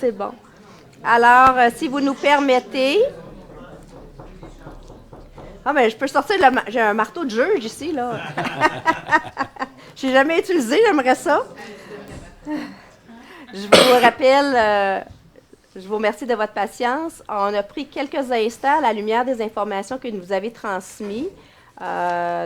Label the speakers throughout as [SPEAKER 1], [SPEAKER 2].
[SPEAKER 1] c'est bon. Alors, si vous nous permettez... Ah, mais je peux sortir j'ai un marteau de juge ici, là. Je n'ai jamais utilisé, j'aimerais ça. Je vous rappelle, je vous remercie de votre patience. On a pris quelques instants à la lumière des informations que vous avez transmises,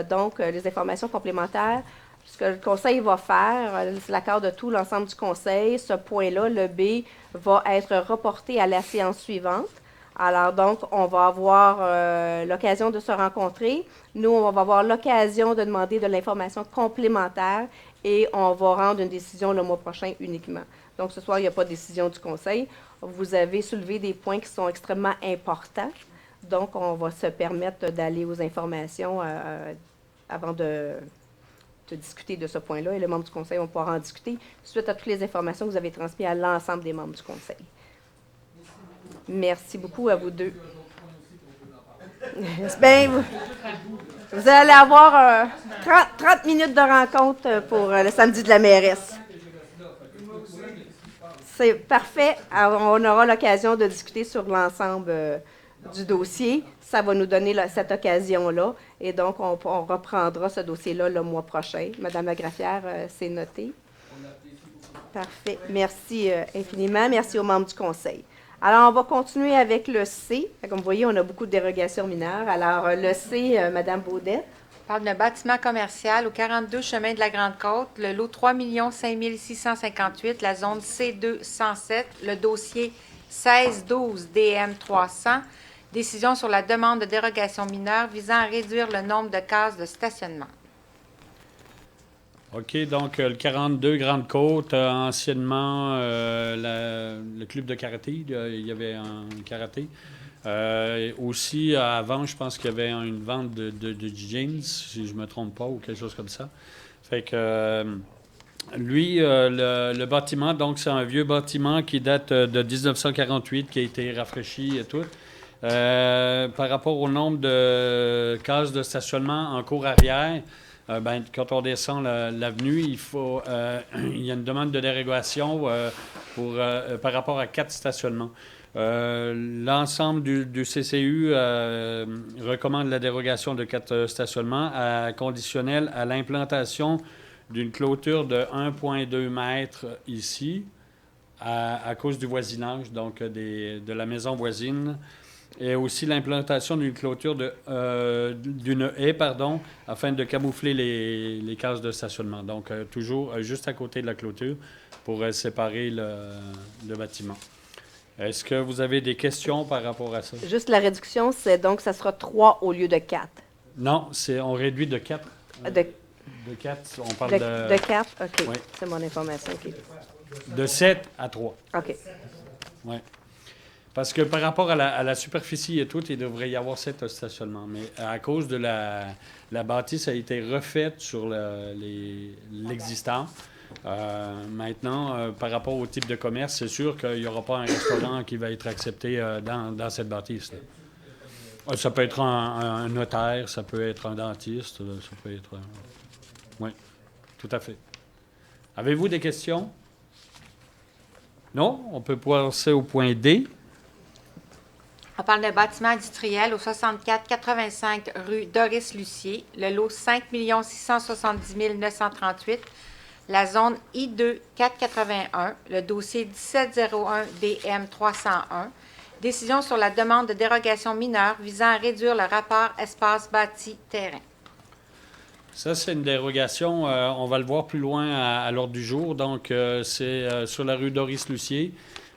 [SPEAKER 1] donc les informations complémentaires. Ce que le Conseil va faire, c'est l'accord de tout l'ensemble du Conseil. Ce point-là, le B, va être reporté à la séance suivante. Alors, donc, on va avoir l'occasion de se rencontrer. Nous, on va avoir l'occasion de demander de l'information complémentaire et on va rendre une décision le mois prochain uniquement. Donc, ce soir, il n'y a pas de décision du Conseil. Vous avez soulevé des points qui sont extrêmement importants. Donc, on va se permettre d'aller aux informations avant de discuter de ce point-là. Et les membres du Conseil vont pouvoir en discuter suite à toutes les informations que vous avez transmises à l'ensemble des membres du Conseil. Merci beaucoup à vous deux. Bien, vous allez avoir 30 minutes de rencontre pour le samedi de la mairesse. C'est parfait. Alors, on aura l'occasion de discuter sur l'ensemble du dossier. Ça va nous donner cette occasion-là. Et donc, on reprendra ce dossier-là le mois prochain. Madame la greffière, c'est noté. Parfait. Merci infiniment. Merci aux membres du Conseil. Alors, on va continuer avec le C. Comme vous voyez, on a beaucoup de dérogations mineures. Alors, le C, Madame Baudet.
[SPEAKER 2] On parle d'un bâtiment commercial au 42 chemin de la Grande-Côte, le lot 3 5 658, la zone C2 107, le dossier 1612 DM 300, décision sur la demande de dérogation mineure visant à réduire le nombre de cases de stationnement.
[SPEAKER 3] OK, donc le 42 Grande-Côte, anciennement le club de karaté, il y avait un karaté. Aussi, avant, je pense qu'il y avait une vente de jeans, si je ne me trompe pas, ou quelque chose comme ça. Fait que lui, le bâtiment, donc c'est un vieux bâtiment qui date de 1948, qui a été rafraîchi et tout. Par rapport au nombre de cases de stationnement en cour arrière, quand on descend l'avenue, il y a une demande de dérogation par rapport à 4 stationnements. L'ensemble du CCU recommande la dérogation de 4 stationnements conditionnelle à l'implantation d'une clôture de 1,2 mètres ici, à cause du voisinage, donc de la maison voisine, et aussi l'implantation d'une clôture d'une haie, afin de camoufler les cases de stationnement. Donc, toujours juste à côté de la clôture pour séparer le bâtiment. Est-ce que vous avez des questions par rapport à ça?
[SPEAKER 1] Juste la réduction, c'est donc, ça sera 3 au lieu de 4.
[SPEAKER 3] Non, on réduit de 4. De 4, on parle
[SPEAKER 1] de 4, OK.
[SPEAKER 3] Oui.
[SPEAKER 1] C'est mon information, OK.
[SPEAKER 3] De 7 à 3.
[SPEAKER 1] OK.
[SPEAKER 3] Oui. Parce que par rapport à la superficie et tout, il devrait y avoir 7 stationnements. Mais à cause de la bâtisse a été refaite sur l'existant. Maintenant, par rapport au type de commerce, c'est sûr qu'il n'y aura pas un restaurant qui va être accepté dans cette bâtisse-là. Ça peut être un notaire, ça peut être un dentiste, ça peut être... Oui, tout à fait. Avez-vous des questions? Non? On peut passer au point D.
[SPEAKER 2] On parle d'un bâtiment industriel au 64-85 rue Doris-Lucier, le lot 5 670 938, la zone I2 481, le dossier 1701 DM 301, décision sur la demande de dérogation mineure visant à réduire le rapport espace bâti-terrain.
[SPEAKER 3] Ça, c'est une dérogation. On va le voir plus loin à l'ordre du jour. Donc, c'est sur la rue Doris-Lucier.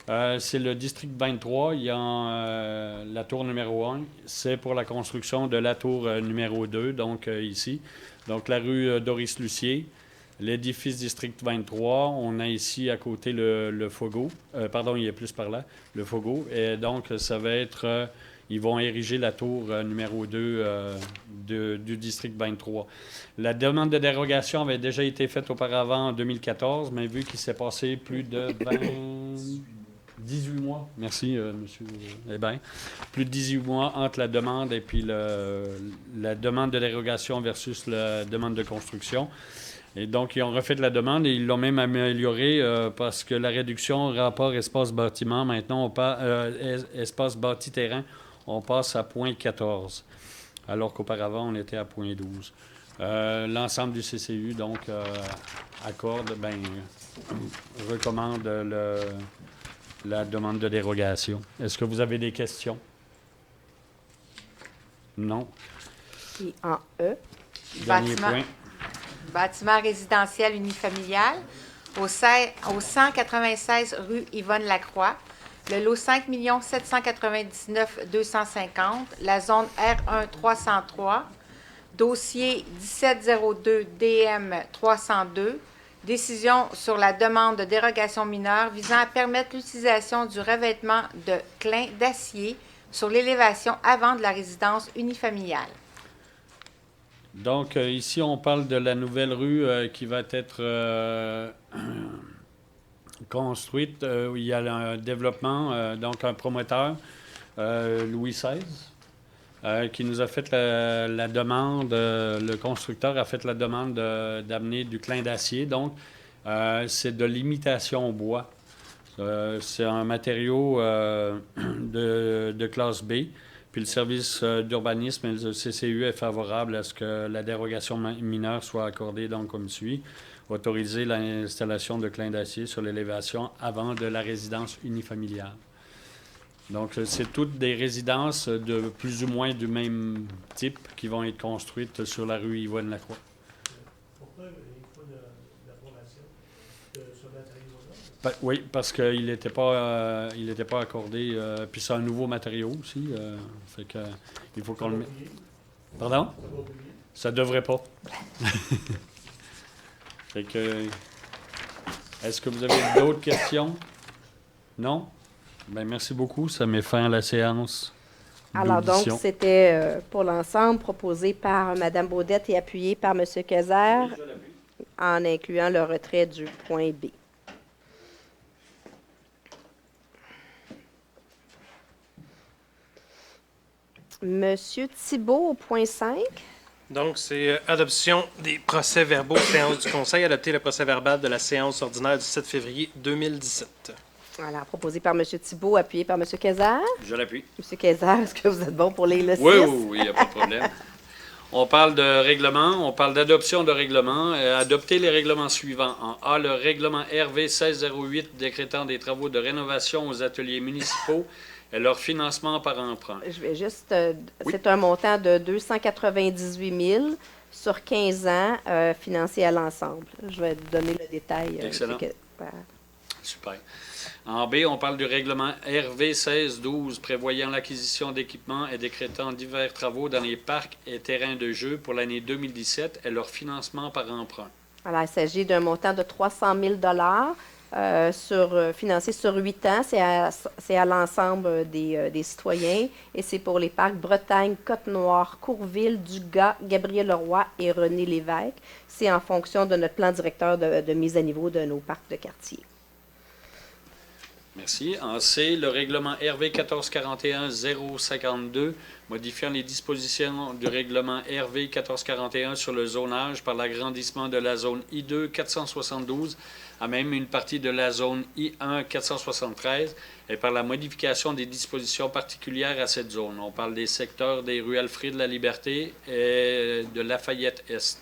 [SPEAKER 3] C'est le district 23. Il y a la tour numéro 1. C'est pour la construction de la tour numéro 2, donc ici. Donc, la rue Doris-Lucier. L'édifice district 23. On a ici à côté le Fogo. Pardon, il est plus par là. Le Fogo. Et donc, ça va être... ils vont ériger la tour numéro 2 du district 23. La demande de dérogation avait déjà été faite auparavant en 2014, mais vu qu'il s'est passé plus de 18 mois, merci, monsieur Hébert, plus de 18 mois entre la demande et puis la demande de dérogation versus la demande de construction. Et donc, ils ont refait la demande et ils l'ont même amélioré parce que la réduction rapport espace-bâtiment, maintenant, espace bâti-terrain, on passe à 0,14, alors qu'auparavant, on était à 0,12. L'ensemble du CCU, donc, recommande la demande de dérogation. Est-ce que vous avez des questions? Non.
[SPEAKER 1] Et en E,
[SPEAKER 3] Dernier
[SPEAKER 2] Bâtiment.
[SPEAKER 3] point.
[SPEAKER 2] Bâtiment résidentiel unifamilial au 196 rue Yvonne Lacroix. Le lot 5 799 250, la zone R1 303, dossier 1702 DM 302, décision sur la demande de dérogation mineure visant à permettre l'utilisation du revêtement de clin d'acier sur l'élévation avant de la résidence unifamiliale.
[SPEAKER 3] Donc, ici, on parle de la nouvelle rue qui va être construite. Où il y a un développement, donc un promoteur, Louis XVI, qui nous a fait la demande, le constructeur a fait la demande d'amener du clin d'acier. Donc, c'est de l'imitation au bois. C'est un matériau de classe B. Puis le service d'urbanisme et le CCU est favorable à ce que la dérogation mineure soit accordée donc comme suit. Autoriser l'installation de clin d'acier sur l'élévation avant de la résidence unifamiliale. Donc, c'est toutes des résidences de plus ou moins du même type qui vont être construites sur la rue Yvonne Lacroix.
[SPEAKER 4] Pourquoi il faut de l'approbation de ce matériau-là?
[SPEAKER 3] Oui, parce qu'il n'était pas, pas accordé. Puis c'est un nouveau matériau aussi. Fait que, il faut qu'on le mette. Pardon? Ça devrait pas. Fait que, est-ce que vous avez d'autres questions? Non? Bien, merci beaucoup. Ça met fin à la séance.
[SPEAKER 1] alors donc,
[SPEAKER 3] d'audition.
[SPEAKER 1] c'était pour l'ensemble proposé par Mme Baudette et appuyé par M. Kayser, en incluant le retrait du point B. Monsieur Thibault, au point 5.
[SPEAKER 4] Donc, c'est adoption des procès-verbaux de séance du Conseil, adopter le procès-verbal de la séance ordinaire du 7 février 2017.
[SPEAKER 1] Alors, proposé par M. Thibault, appuyé par M. Kayser.
[SPEAKER 3] Je l'appuie.
[SPEAKER 1] M. Kayser, est-ce que vous êtes bon pour lire le 6?
[SPEAKER 3] Oui, il n'y a pas de problème. On parle de règlement, on parle d'adoption de règlement. Adopter les règlements suivants. En A, le règlement RV 1608 décrétant des travaux de rénovation aux ateliers municipaux et leur financement par emprunt.
[SPEAKER 1] Je vais juste...
[SPEAKER 3] Oui.
[SPEAKER 1] C'est un montant de 298 000 sur 15 ans, financé à l'ensemble. Je vais donner le détail.
[SPEAKER 3] Excellent. Super. En B, on parle du règlement RV 1612 prévoyant l'acquisition d'équipements et décrétant divers travaux dans les parcs et terrains de jeu pour l'année 2017 et leur financement par emprunt.
[SPEAKER 1] Alors, il s'agit d'un montant de 300 000 financé sur 8 ans. C'est à l'ensemble des citoyens et c'est pour les parcs Bretagne, Côte-Noire, Courville, Dugas, Gabriel-Leroy et René Lévesque. C'est en fonction de notre plan directeur de mise à niveau de nos parcs de quartier.
[SPEAKER 3] Merci. En C, le règlement RV 1441-052 modifiant les dispositions du règlement RV 1441 sur le zonage par l'agrandissement de la zone I2 472 à même une partie de la zone I1 473 et par la modification des dispositions particulières à cette zone. On parle des secteurs des rues Alfred-la-Liberté et de Lafayette-Est.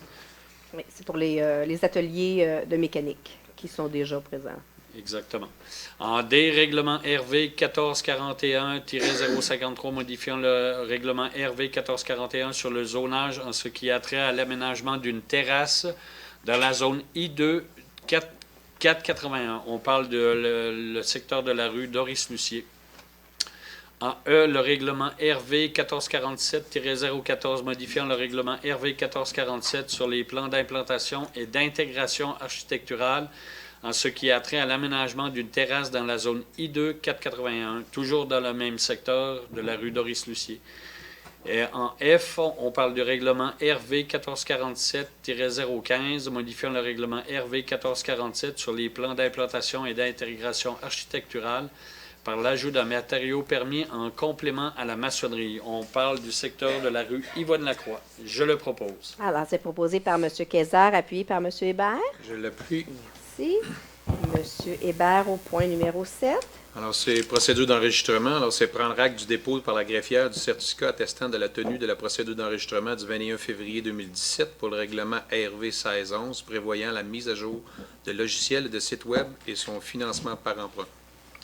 [SPEAKER 1] Oui, c'est pour les ateliers de mécanique qui sont déjà présents.
[SPEAKER 3] Exactement. En D, règlement RV 1441-053 modifiant le règlement RV 1441 sur le zonage en ce qui a trait à l'aménagement d'une terrasse dans la zone I2 481. On parle de le secteur de la rue Doris-Lucier. En E, le règlement RV 1447-014 modifiant le règlement RV 1447 sur les plans d'implantation et d'intégration architecturale en ce qui a trait à l'aménagement d'une terrasse dans la zone I2 481, toujours dans le même secteur de la rue Doris-Lucier. Et en F, on parle du règlement RV 1447-015, modifiant le règlement RV 1447 sur les plans d'implantation et d'intégration architecturale par l'ajout d'un matériau permis en complément à la maçonnerie. On parle du secteur de la rue Yvonne-Lacroix. Je le propose.
[SPEAKER 1] Alors, c'est proposé par M. Kayser, appuyé par M. Hébert.
[SPEAKER 3] Je l'appuie.
[SPEAKER 1] Merci. M. Hébert au point numéro 7.
[SPEAKER 5] Alors, c'est procédure d'enregistrement. Alors, c'est prendre acte du dépôt par la greffière du certificat attestant de la tenue de la procédure d'enregistrement du 21 février 2017 pour le règlement RV 1611 prévoyant la mise à jour de logiciels et de sites Web et son financement par emprunt.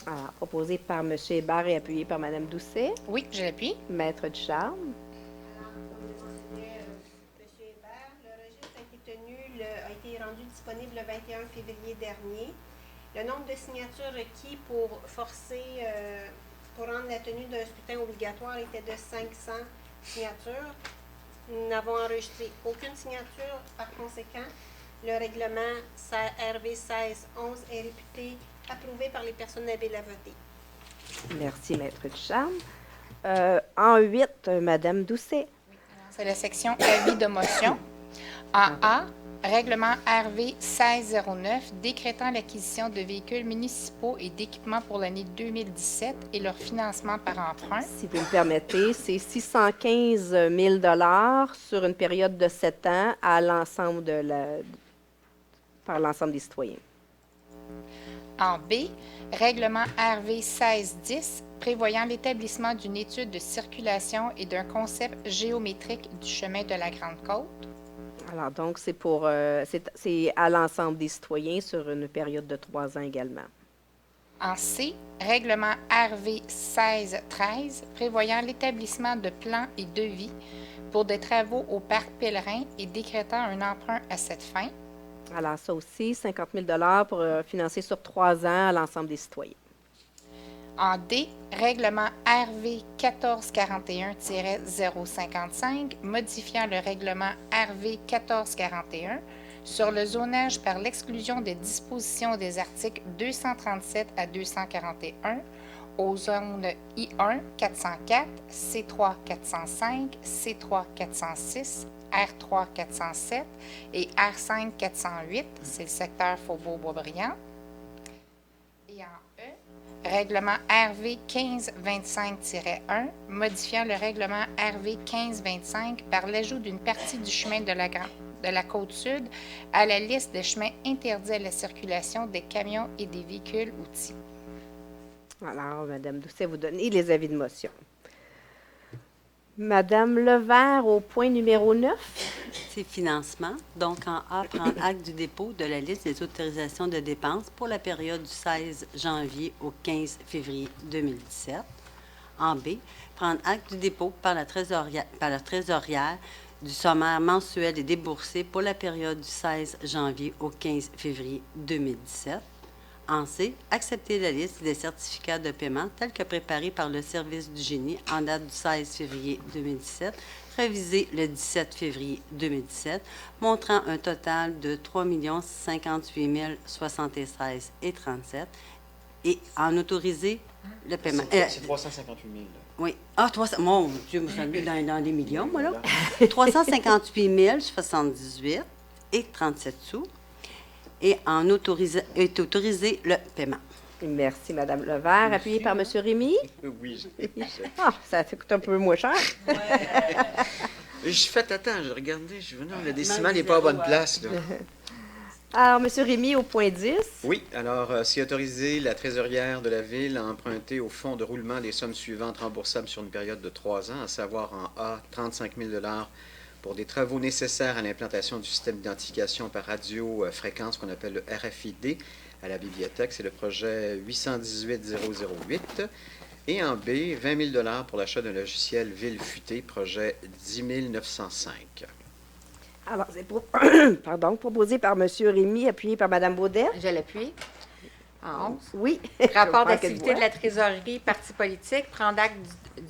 [SPEAKER 1] Alors, proposé par M. Hébert et appuyé par Mme Doucet.
[SPEAKER 2] Oui, je l'appuie.
[SPEAKER 1] Maître Ducharme.
[SPEAKER 6] Monsieur Hébert, le registre a été rendu disponible le 21 février dernier. Le nombre de signatures requis pour rendre la tenue d'un scrutin obligatoire était de 500 signatures. Nous n'avons enregistré aucune signature. Par conséquent, le règlement RV 1611 est réputé approuvé par les personnes habiles à voter.
[SPEAKER 1] Merci, Maître Ducharme. En 8, Mme Doucet.
[SPEAKER 7] C'est la section avis de motion. En A, règlement RV 1609 décrétant l'acquisition de véhicules municipaux et d'équipements pour l'année 2017 et leur financement par emprunt.
[SPEAKER 1] Si vous me permettez, c'est 615 000 sur une période de 7 ans à l'ensemble par l'ensemble des citoyens.
[SPEAKER 7] En B, règlement RV 1610 prévoyant l'établissement d'une étude de circulation et d'un concept géométrique du chemin de la Grande Côte.
[SPEAKER 1] Alors, donc, c'est à l'ensemble des citoyens sur une période de 3 ans également.
[SPEAKER 7] En C, règlement RV 1613 prévoyant l'établissement de plans et devis pour des travaux au parc pèlerin et décrétant un emprunt à cette fin.
[SPEAKER 1] Alors, ça aussi, 50 000 pour financer sur 3 ans à l'ensemble des citoyens.
[SPEAKER 7] En D, règlement RV 1441-055 modifiant le règlement RV 1441 sur le zonage par l'exclusion des dispositions des articles 237 à 241 aux zones I1 404, C3 405, C3 406, R3 407 et R5 408, c'est le secteur Faubourg-Boisbriand. Et en E, règlement RV 1525-1 modifiant le règlement RV 1525 par l'ajout d'une partie du chemin de la Côte-Sud à la liste des chemins interdits à la circulation des camions et des véhicules outils.
[SPEAKER 1] Alors, Mme Doucet, vous donnez les avis de motion. Madame Levert, au point numéro 9.
[SPEAKER 8] C'est financement. Donc, en A, prendre acte du dépôt de la liste des autorisations de dépenses pour la période du 16 janvier au 15 février 2017. En B, prendre acte du dépôt par la trésorière du sommaire mensuel et déboursé pour la période du 16 janvier au 15 février 2017. En C, accepter la liste des certificats de paiement tels que préparés par le service du génie en date du 16 février 2017, révisé le 17 février 2017, montrant un total de 3 058 076,37 et en autoriser le paiement.
[SPEAKER 9] C'est 358 000.
[SPEAKER 8] Oui. Ah, 300, mon Dieu, je suis dans des millions, moi, là. 358 078 et 37 sous. Et est autorisé le paiement.
[SPEAKER 1] Merci, Mme Levert. Appuyé par M. Rémy.
[SPEAKER 9] Oui.
[SPEAKER 1] Ah, ça coûte un peu moins cher.
[SPEAKER 9] J'ai fait, attends, je regardais, le décimal n'est pas à bonne place. Là.
[SPEAKER 1] Alors, M. Rémy, au point 10.
[SPEAKER 9] Oui, alors, c'est autorisé la trésorière de la Ville à emprunter au fonds de roulement les sommes suivantes remboursables sur une période de 3 ans, à savoir en A, 35 000 pour des travaux nécessaires à l'implantation du système d'identification par radio-fréquence qu'on appelle le RFID à la bibliothèque. C'est le projet 818-008. Et en B, 20 000 pour l'achat d'un logiciel Ville Futée, projet 10 905.
[SPEAKER 1] Alors, c'est proposé par M. Rémy, appuyé par Mme Baudette.
[SPEAKER 2] Je l'appuie. En 11.
[SPEAKER 1] Oui.
[SPEAKER 2] Rapport
[SPEAKER 1] Je vais
[SPEAKER 2] d'activité
[SPEAKER 1] faire
[SPEAKER 2] de la trésorerie partis politiques, prendre acte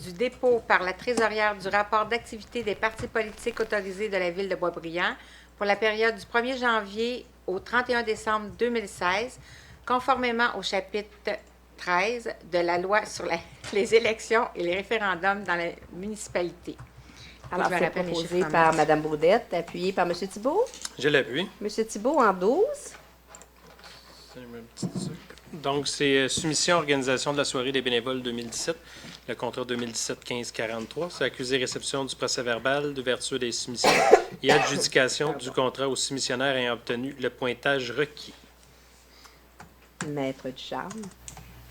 [SPEAKER 2] du dépôt par la trésorière du rapport d'activité des partis politiques autorisés de la Ville de Boisbriand pour la période du 1er janvier au 31 décembre 2016, conformément au chapitre 13 de la loi sur les élections et les référendums dans la municipalité.
[SPEAKER 1] Alors,
[SPEAKER 2] Je me
[SPEAKER 1] c'est
[SPEAKER 2] rappelle les
[SPEAKER 1] proposé
[SPEAKER 2] chiffres en
[SPEAKER 1] par
[SPEAKER 2] masse.
[SPEAKER 1] Mme Baudette, appuyé par M. Thibault.
[SPEAKER 4] Je l'appuie.
[SPEAKER 1] M. Thibault en 12.
[SPEAKER 4] Donc, c'est soumission organisation de la soirée des bénévoles 2017, le contrat 2017-15-43. C'est accusé-réception du procès-verbal d'ouverture des soumissions et adjudication du contrat aux soumissionnaires ayant obtenu le pointage requis.
[SPEAKER 1] Maître Ducharme.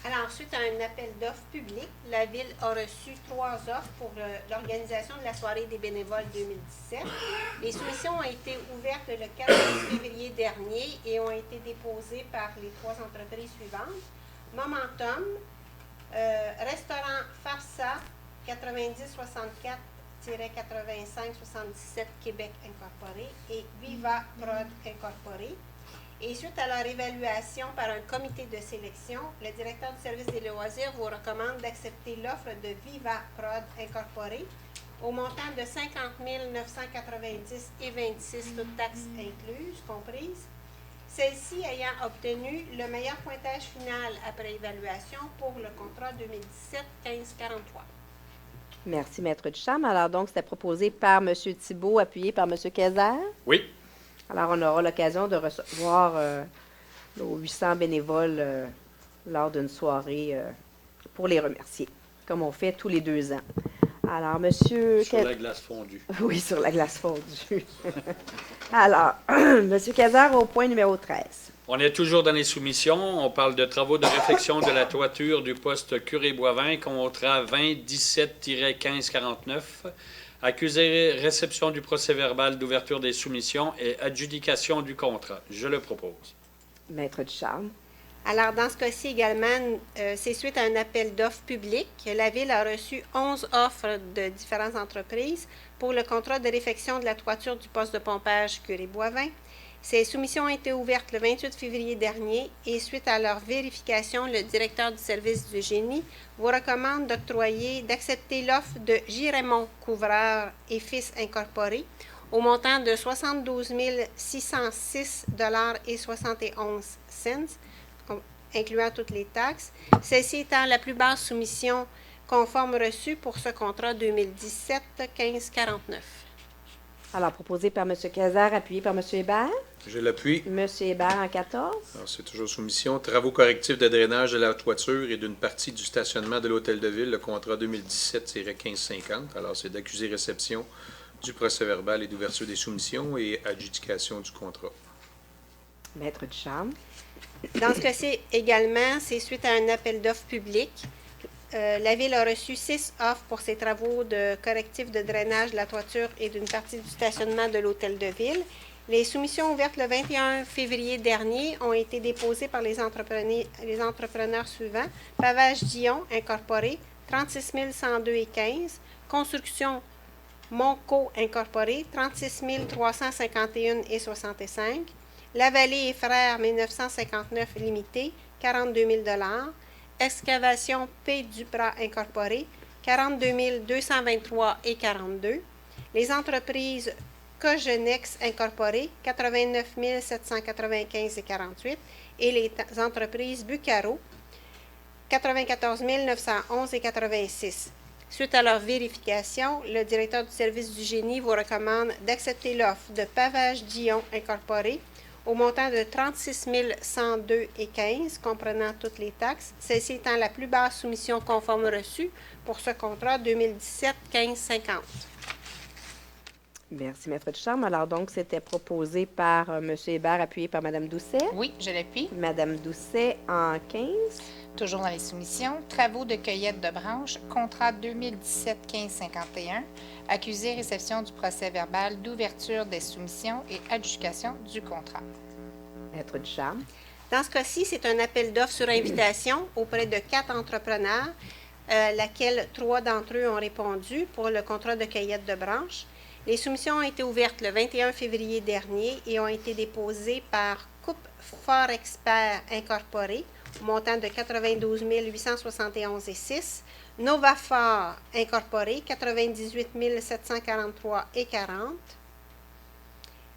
[SPEAKER 6] Alors, suite à un appel d'offres public, la Ville a reçu 3 offres pour l'organisation de la soirée des bénévoles 2017. Les soumissions ont été ouvertes le 4 février dernier et ont été déposées par les 3 entreprises suivantes. Momentum, Restaurant Farsa 9064-8577 Québec Incorporé et Viva Prod Incorporé. Et suite à leur évaluation par un comité de sélection, le directeur du service des loisirs vous recommande d'accepter l'offre de Viva Prod Incorporé au montant de 50 990 et 26, toutes taxes incluses, comprises. Celle-ci ayant obtenu le meilleur pointage final après évaluation pour le contrat 2017-15-43.
[SPEAKER 1] Merci, Maître Ducharme. Alors, donc, c'était proposé par M. Thibault, appuyé par M. Kayser.
[SPEAKER 3] Oui.
[SPEAKER 1] Alors, on aura l'occasion de recevoir nos 800 bénévoles lors d'une soirée pour les remercier, comme on fait tous les 2 ans. Alors, monsieur...
[SPEAKER 3] Sur la glace fondue.
[SPEAKER 1] Oui, sur la glace fondue. Alors, monsieur Kayser, au point numéro 13.
[SPEAKER 3] On est toujours dans les soumissions. On parle de travaux de réfection de la toiture du poste Curé-Boivin, contrat 2017-1549. Accusé réception du procès-verbal d'ouverture des soumissions et adjudication du contrat. Je le propose.
[SPEAKER 1] Maître Ducharme.
[SPEAKER 6] Alors, dans ce cas-ci également, c'est suite à un appel d'offres public. La Ville a reçu 11 offres de différentes entreprises pour le contrat de réfection de la toiture du poste de pompage Curé-Boivin. Ces soumissions ont été ouvertes le 28 février dernier et suite à leur vérification, le directeur du service du génie vous recommande d'accepter l'offre de J. Raymond Couvreur et Fils Incorporé au montant de 72 606,71 $, incluant toutes les taxes. Celle-ci étant la plus basse soumission conforme reçue pour ce contrat 2017-15-49.
[SPEAKER 1] Alors, proposé par M. Kayser, appuyé par M. Hébert.
[SPEAKER 5] Je l'appuie.
[SPEAKER 1] M. Hébert en 14.
[SPEAKER 5] Alors, c'est toujours soumission. Travaux correctifs de drainage de la toiture et d'une partie du stationnement de l'Hôtel de Ville, le contrat 2017-1550. Alors, c'est d'accusé-réception du procès-verbal et d'ouverture des soumissions et adjudication du contrat.
[SPEAKER 1] Maître Ducharme.
[SPEAKER 6] Dans ce cas-ci également, c'est suite à un appel d'offres public. La Ville a reçu 6 offres pour ses travaux de correctifs de drainage de la toiture et d'une partie du stationnement de l'Hôtel de Ville. Les soumissions ouvertes le 21 février dernier ont été déposées par les entrepreneurs suivants. Pavage Dion, Incorporé, 36 102,15 $. Construction Monco, Incorporé, 36 351,65 $. La Vallée et Frères, 1959, Limité, 42 000 $. Excavation P. Duprat Incorporé, 42 223,42 $. Les entreprises Cogenex Incorporé, 89 795,48 $. Et les entreprises Bucaro, 94 911,86 $. Suite à leur vérification, le directeur du service du génie vous recommande d'accepter l'offre de Pavage Dion Incorporé au montant de 36 102,15 $, comprenant toutes les taxes, celle-ci étant la plus basse soumission conforme reçue pour ce contrat 2017-1550.
[SPEAKER 1] Merci, Maître Ducharme. Alors, donc, c'était proposé par M. Hébert, appuyé par Mme Doucet.
[SPEAKER 7] Oui, je l'appuie.
[SPEAKER 1] Mme Doucet en 15.
[SPEAKER 7] Toujours dans les soumissions, travaux de cueillette de branches, contrat 2017-1551, accusé réception du procès-verbal d'ouverture des soumissions et adjudication du contrat.
[SPEAKER 1] Maître Ducharme.
[SPEAKER 6] Dans ce cas-ci, c'est un appel d'offres sur invitation auprès de 4 entrepreneurs, laquelle 3 d'entre eux ont répondu pour le contrat de cueillette de branches. Les soumissions ont été ouvertes le 21 février dernier et ont été déposées par Coupe Fort Expert Incorporé, au montant de 92 871,6 $. Novafort Incorporé, 98 743,40 $.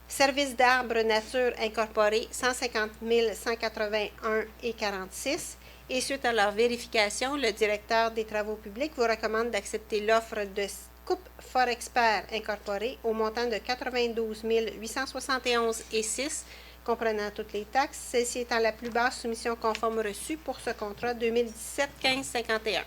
[SPEAKER 6] Service d'arbres nature Incorporé, 150 181,46 $. Et suite à leur vérification, le directeur des travaux publics vous recommande d'accepter l'offre de Coupe Fort Expert Incorporé au montant de 92 871,6 $, comprenant toutes les taxes, celle-ci étant la plus basse soumission conforme reçue pour ce contrat 2017-15-51.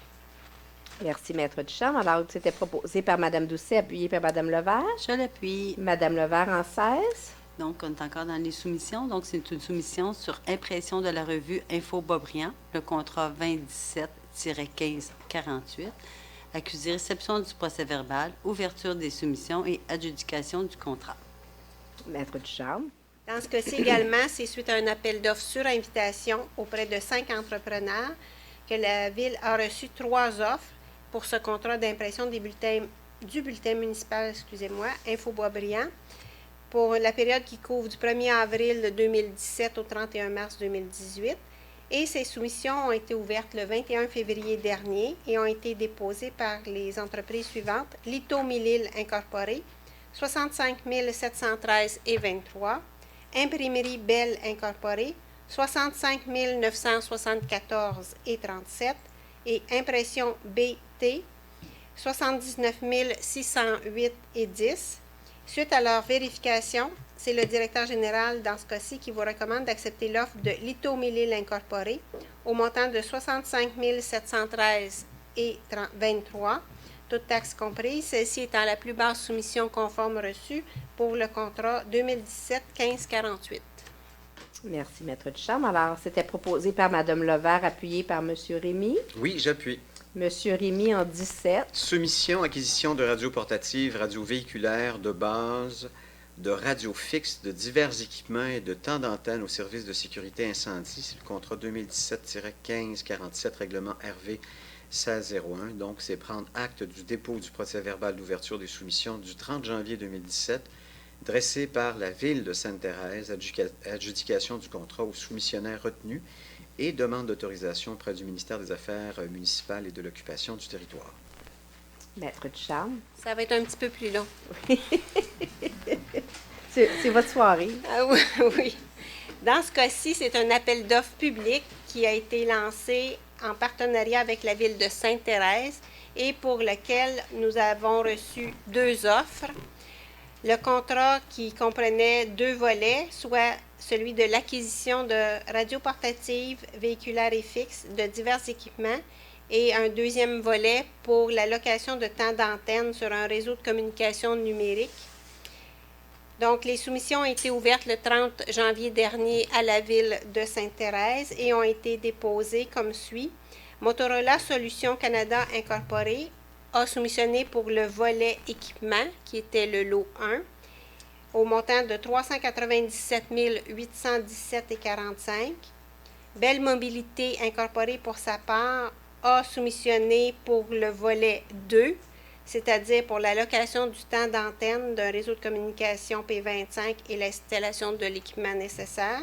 [SPEAKER 1] Merci, Maître Ducharme. Alors, c'était proposé par Mme Doucet, appuyé par Mme Levert.
[SPEAKER 8] Je l'appuie.
[SPEAKER 1] Mme Levert en 16.
[SPEAKER 8] Donc, on est encore dans les soumissions. Donc, c'est une soumission sur impression de la revue Info Boisbriand, le contrat 2017-1548. Accusé réception du procès-verbal, ouverture des soumissions et adjudication du contrat.
[SPEAKER 1] Maître Ducharme.
[SPEAKER 6] Dans ce cas-ci également, c'est suite à un appel d'offres sur invitation auprès de 5 entrepreneurs que la Ville a reçu 3 offres pour ce contrat d'impression du bulletin municipal, Info Boisbriand, pour la période qui couvre du 1er avril 2017 au 31 mars 2018. Et ces soumissions ont été ouvertes le 21 février dernier et ont été déposées par les entreprises suivantes. Lito Millil Incorporé, 65 713,23. Imprimerie Bell Incorporée, 65 974,37. Et Impression BT, 79 608,10. Suite à leur vérification, c'est le directeur général, dans ce cas-ci, qui vous recommande d'accepter l'offre de Lito Millil Incorporé au montant de 65 713,23, toutes taxes comprises, celle-ci étant la plus basse soumission conforme reçue pour le contrat 2017-1548.
[SPEAKER 1] Merci, Maître Ducharme. Alors, c'était proposé par Mme Levert, appuyé par M. Rémy.
[SPEAKER 9] Oui, j'appuie.
[SPEAKER 1] M. Rémy en 17.
[SPEAKER 9] Soumission, acquisition de radios portatives, radios véhiculaires, de base, de radios fixes, de divers équipements et de temps d'antenne au service de sécurité incendie. C'est le contrat 2017-1547, règlement RV 1601. Donc, c'est prendre acte du dépôt du procès-verbal d'ouverture des soumissions du 30 janvier 2017, dressé par la Ville de Sainte-Thérèse, adjudication du contrat aux soumissionnaires retenus et demande d'autorisation auprès du ministère des Affaires municipales et de l'occupation du territoire.
[SPEAKER 1] Maître Ducharme.
[SPEAKER 6] Ça va être un petit peu plus long.
[SPEAKER 1] C'est votre soirée.
[SPEAKER 6] Ah oui, oui. Dans ce cas-ci, c'est un appel d'offres public qui a été lancé en partenariat avec la Ville de Sainte-Thérèse et pour lequel nous avons reçu 2 offres. Le contrat qui comprenait 2 volets, soit celui de l'acquisition de radios portatives, véhiculaires et fixes de divers équipements, et un deuxième volet pour la location de temps d'antenne sur un réseau de communication numérique. Donc, les soumissions ont été ouvertes le 30 janvier dernier à la Ville de Sainte-Thérèse et ont été déposées comme suit. Motorola Solutions Canada Incorporé a soumissionné pour le volet équipement, qui était le lot 1, au montant de 397 817,45. Belle Mobilité Incorporée, pour sa part, a soumissionné pour le volet 2, c'est-à-dire pour la location du temps d'antenne d'un réseau de communication P25 et l'installation de l'équipement nécessaire.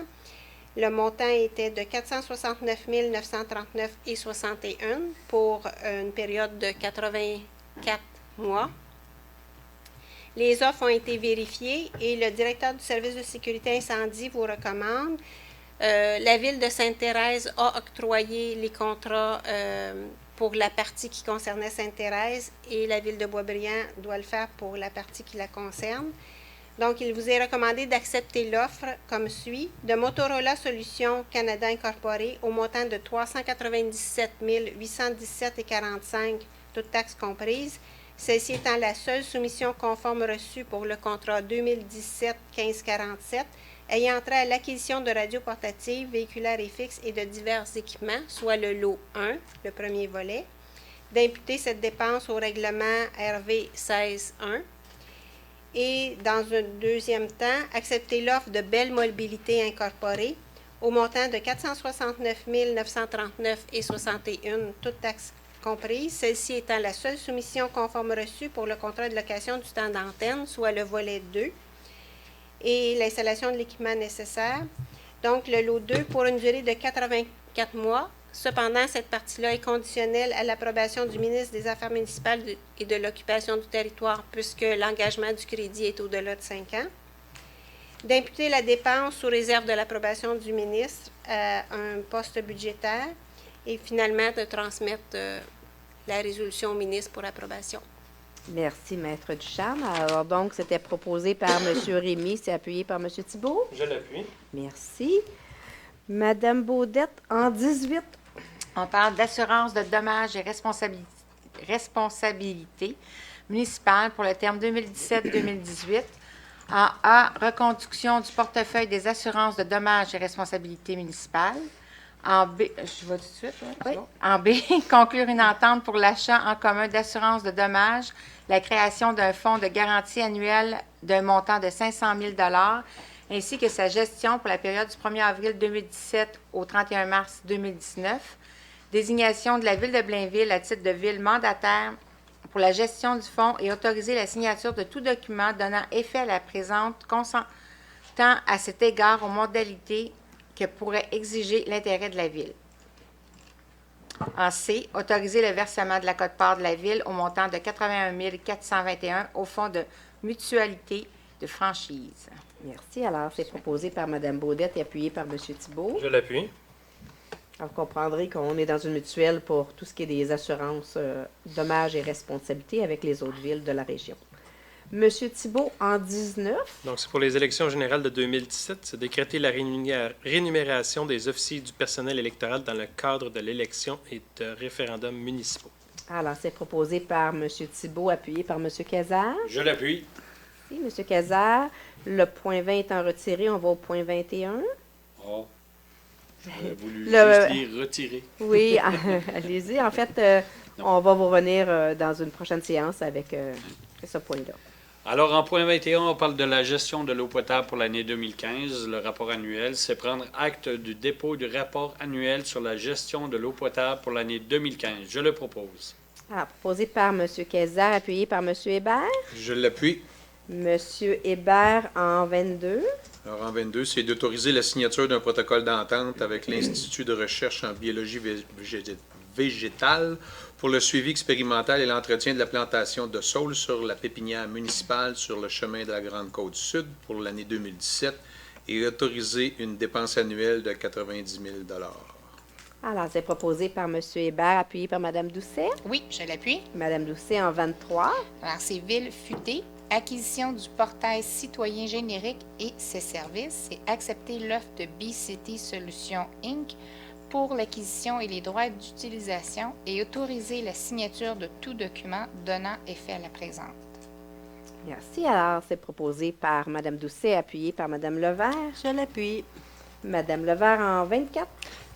[SPEAKER 6] Le montant était de 469 939,61 pour une période de 84 mois. Les offres ont été vérifiées et le directeur du service de sécurité incendie vous recommande. La Ville de Sainte-Thérèse a octroyé les contrats pour la partie qui concernait Sainte-Thérèse et la Ville de Boisbriand doit le faire pour la partie qui la concerne. Donc, il vous est recommandé d'accepter l'offre comme suit. De Motorola Solutions Canada Incorporé au montant de 397 817,45, toutes taxes comprises. Celle-ci étant la seule soumission conforme reçue pour le contrat 2017-1547, ayant trait à l'acquisition de radios portatives, véhiculaires et fixes et de divers équipements, soit le lot 1, le premier volet, d'imputer cette dépense au règlement RV 16.1. Et dans un deuxième temps, accepter l'offre de Belle Mobilité Incorporée au montant de 469 939,61, toutes taxes comprises, celle-ci étant la seule soumission conforme reçue pour le contrat de location du temps d'antenne, soit le volet 2, et l'installation de l'équipement nécessaire. Donc, le lot 2 pour une durée de 84 mois. Cependant, cette partie-là est conditionnelle à l'approbation du ministre des Affaires municipales et de l'occupation du territoire, puisque l'engagement du crédit est au-delà de 5 ans. D'imputer la dépense sous réserve de l'approbation du ministre à un poste budgétaire et finalement de transmettre la résolution au ministre pour approbation.
[SPEAKER 1] Merci, Maître Ducharme. Alors, donc, c'était proposé par M. Rémy, c'est appuyé par M. Thibault.
[SPEAKER 4] Je l'appuie.
[SPEAKER 1] Merci. Madame Baudette, en 18.
[SPEAKER 2] On parle d'assurance de dommages et responsabilité municipale pour le terme 2017-2018. En A, reconduction du portefeuille des assurances de dommages et responsabilités municipales. En B, je vais tout de suite. Hein,
[SPEAKER 1] Oui.
[SPEAKER 2] bon. En B, conclure une entente pour l'achat en commun d'assurance de dommages, la création d'un fonds de garantie annuel d'un montant de 500 000 ainsi que sa gestion pour la période du 1er avril 2017 au 31 mars 2019. Désignation de la Ville de Blainville à titre de ville mandataire pour la gestion du fonds et autoriser la signature de tout document donnant effet à la présente consentant à cet égard aux modalités que pourrait exiger l'intérêt de la Ville. En C, autoriser le versement de la quote-part de la Ville au montant de 81 421 au fonds de mutualité de franchise.
[SPEAKER 1] Merci. Alors, c'est proposé par Mme Baudette et appuyé par M. Thibault.
[SPEAKER 4] Je l'appuie.
[SPEAKER 1] Alors, vous comprendrez qu'on est dans une mutuelle pour tout ce qui est des assurances dommages et responsabilités avec les autres villes de la région. M. Thibault, en 19.
[SPEAKER 4] Donc, c'est pour les élections générales de 2017. C'est décréter la rémunération des officiers du personnel électoral dans le cadre de l'élection et de référendums municipaux.
[SPEAKER 1] Alors, c'est proposé par M. Thibault, appuyé par M. Cazard.
[SPEAKER 3] Je l'appuie.
[SPEAKER 1] Merci, M. Cazard. Le point 20 étant retiré, on va au point 21.
[SPEAKER 3] Oh. J'aurais voulu
[SPEAKER 1] Le-
[SPEAKER 3] juste les retirer.
[SPEAKER 1] Oui, allez-y. En fait, on va vous revenir dans une prochaine séance avec ce point-là.
[SPEAKER 3] Alors, en point 21, on parle de la gestion de l'eau potable pour l'année 2015. Le rapport annuel, c'est prendre acte du dépôt du rapport annuel sur la gestion de l'eau potable pour l'année 2015. Je le propose.
[SPEAKER 1] Alors, proposé par M. Cazard, appuyé par M. Hébert.
[SPEAKER 5] Je l'appuie.
[SPEAKER 1] M. Hébert en 22.
[SPEAKER 5] Alors, en 22, c'est d'autoriser la signature d'un protocole d'entente avec l'Institut de recherche en biologie végétale pour le suivi expérimental et l'entretien de la plantation de saules sur la pépinière municipale sur le chemin de la Grande-Côte-Sud pour l'année 2017 et autoriser une dépense annuelle de 90 000
[SPEAKER 1] Alors, c'est proposé par M. Hébert, appuyé par Mme Doucet.
[SPEAKER 7] Oui, je l'appuie.
[SPEAKER 1] Mme Doucet en 23.
[SPEAKER 7] Alors, c'est Ville futée, acquisition du portail citoyen générique et ses services, et accepter l'offre de BCT Solutions Inc. pour l'acquisition et les droits d'utilisation et autoriser la signature de tout document donnant effet à la présente.
[SPEAKER 1] Merci. Alors, c'est proposé par Mme Doucet, appuyé par Mme Levert.
[SPEAKER 8] Je l'appuie.
[SPEAKER 1] Mme Levert en 24.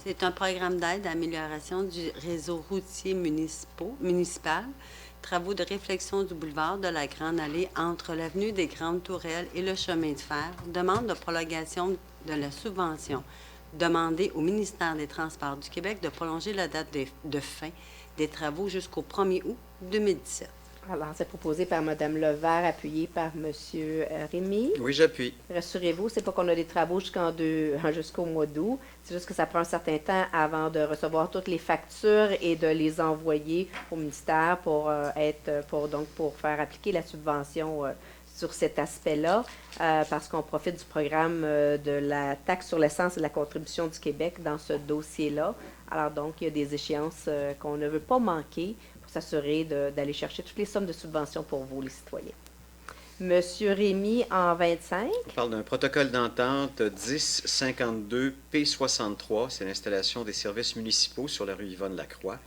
[SPEAKER 8] C'est un programme d'aide à l'amélioration du réseau routier municipal, travaux de réflexion du boulevard de la Grande Allée entre l'avenue des Grandes Tourelles et le chemin de fer, demande de prolongation de la subvention. Demander au ministère des Transports du Québec de prolonger la date de fin des travaux jusqu'au 1er août 2017.
[SPEAKER 1] Alors, c'est proposé par Mme Levert, appuyé par M. Rémy.
[SPEAKER 9] Oui, j'appuie.
[SPEAKER 1] Rassurez-vous, c'est pas qu'on a des travaux jusqu'au mois d'août. C'est juste que ça prend un certain temps avant de recevoir toutes les factures et de les envoyer au ministère pour faire appliquer la subvention sur cet aspect-là, parce qu'on profite du programme de la taxe sur l'essence et la contribution du Québec dans ce dossier-là. Alors donc, il y a des échéances qu'on ne veut pas manquer pour s'assurer d'aller chercher toutes les sommes de subventions pour vous, les citoyens. Monsieur Rémy, en 25.
[SPEAKER 9] On parle d'un protocole d'entente 1052 P63. C'est l'installation des services municipaux sur la rue Yvonne-Lacroix.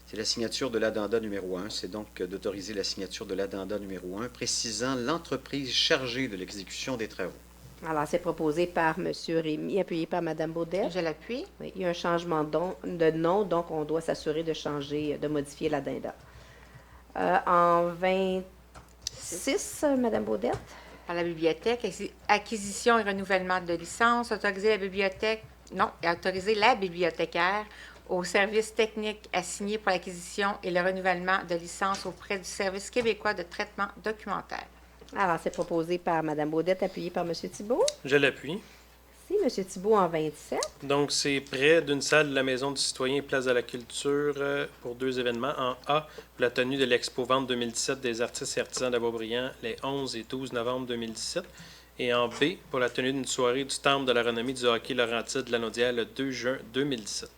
[SPEAKER 9] C'est la signature de l'addenda numéro 1. C'est donc d'autoriser la signature de l'addenda numéro 1, précisant l'entreprise chargée de l'exécution des travaux.
[SPEAKER 1] Alors, c'est proposé par M. Rémy, appuyé par Mme Baudette.
[SPEAKER 2] Je l'appuie.
[SPEAKER 1] Oui, il y a un changement de nom, donc on doit s'assurer de modifier l'addenda. En 26, Mme Baudette.
[SPEAKER 2] Par la bibliothèque, acquisition et renouvellement de licence, autoriser la bibliothécaire au service technique assigné pour l'acquisition et le renouvellement de licence auprès du Service québécois de traitement documentaire.
[SPEAKER 1] Alors, c'est proposé par Mme Baudette, appuyé par M. Thibault.
[SPEAKER 4] Je l'appuie.
[SPEAKER 1] Merci, M. Thibault en 27.
[SPEAKER 4] Donc, c'est près d'une salle de la Maison du Citoyen et Place de la Culture pour 2 événements. En A, pour la tenue de l'Expo-Vente 2017 des artistes et artisans de Boisbriand les 11 et 12 novembre 2017. Et en B, pour la tenue d'une soirée du Temple de la renommée du hockey Laurentide de Lanaudière le 2 juin 2017.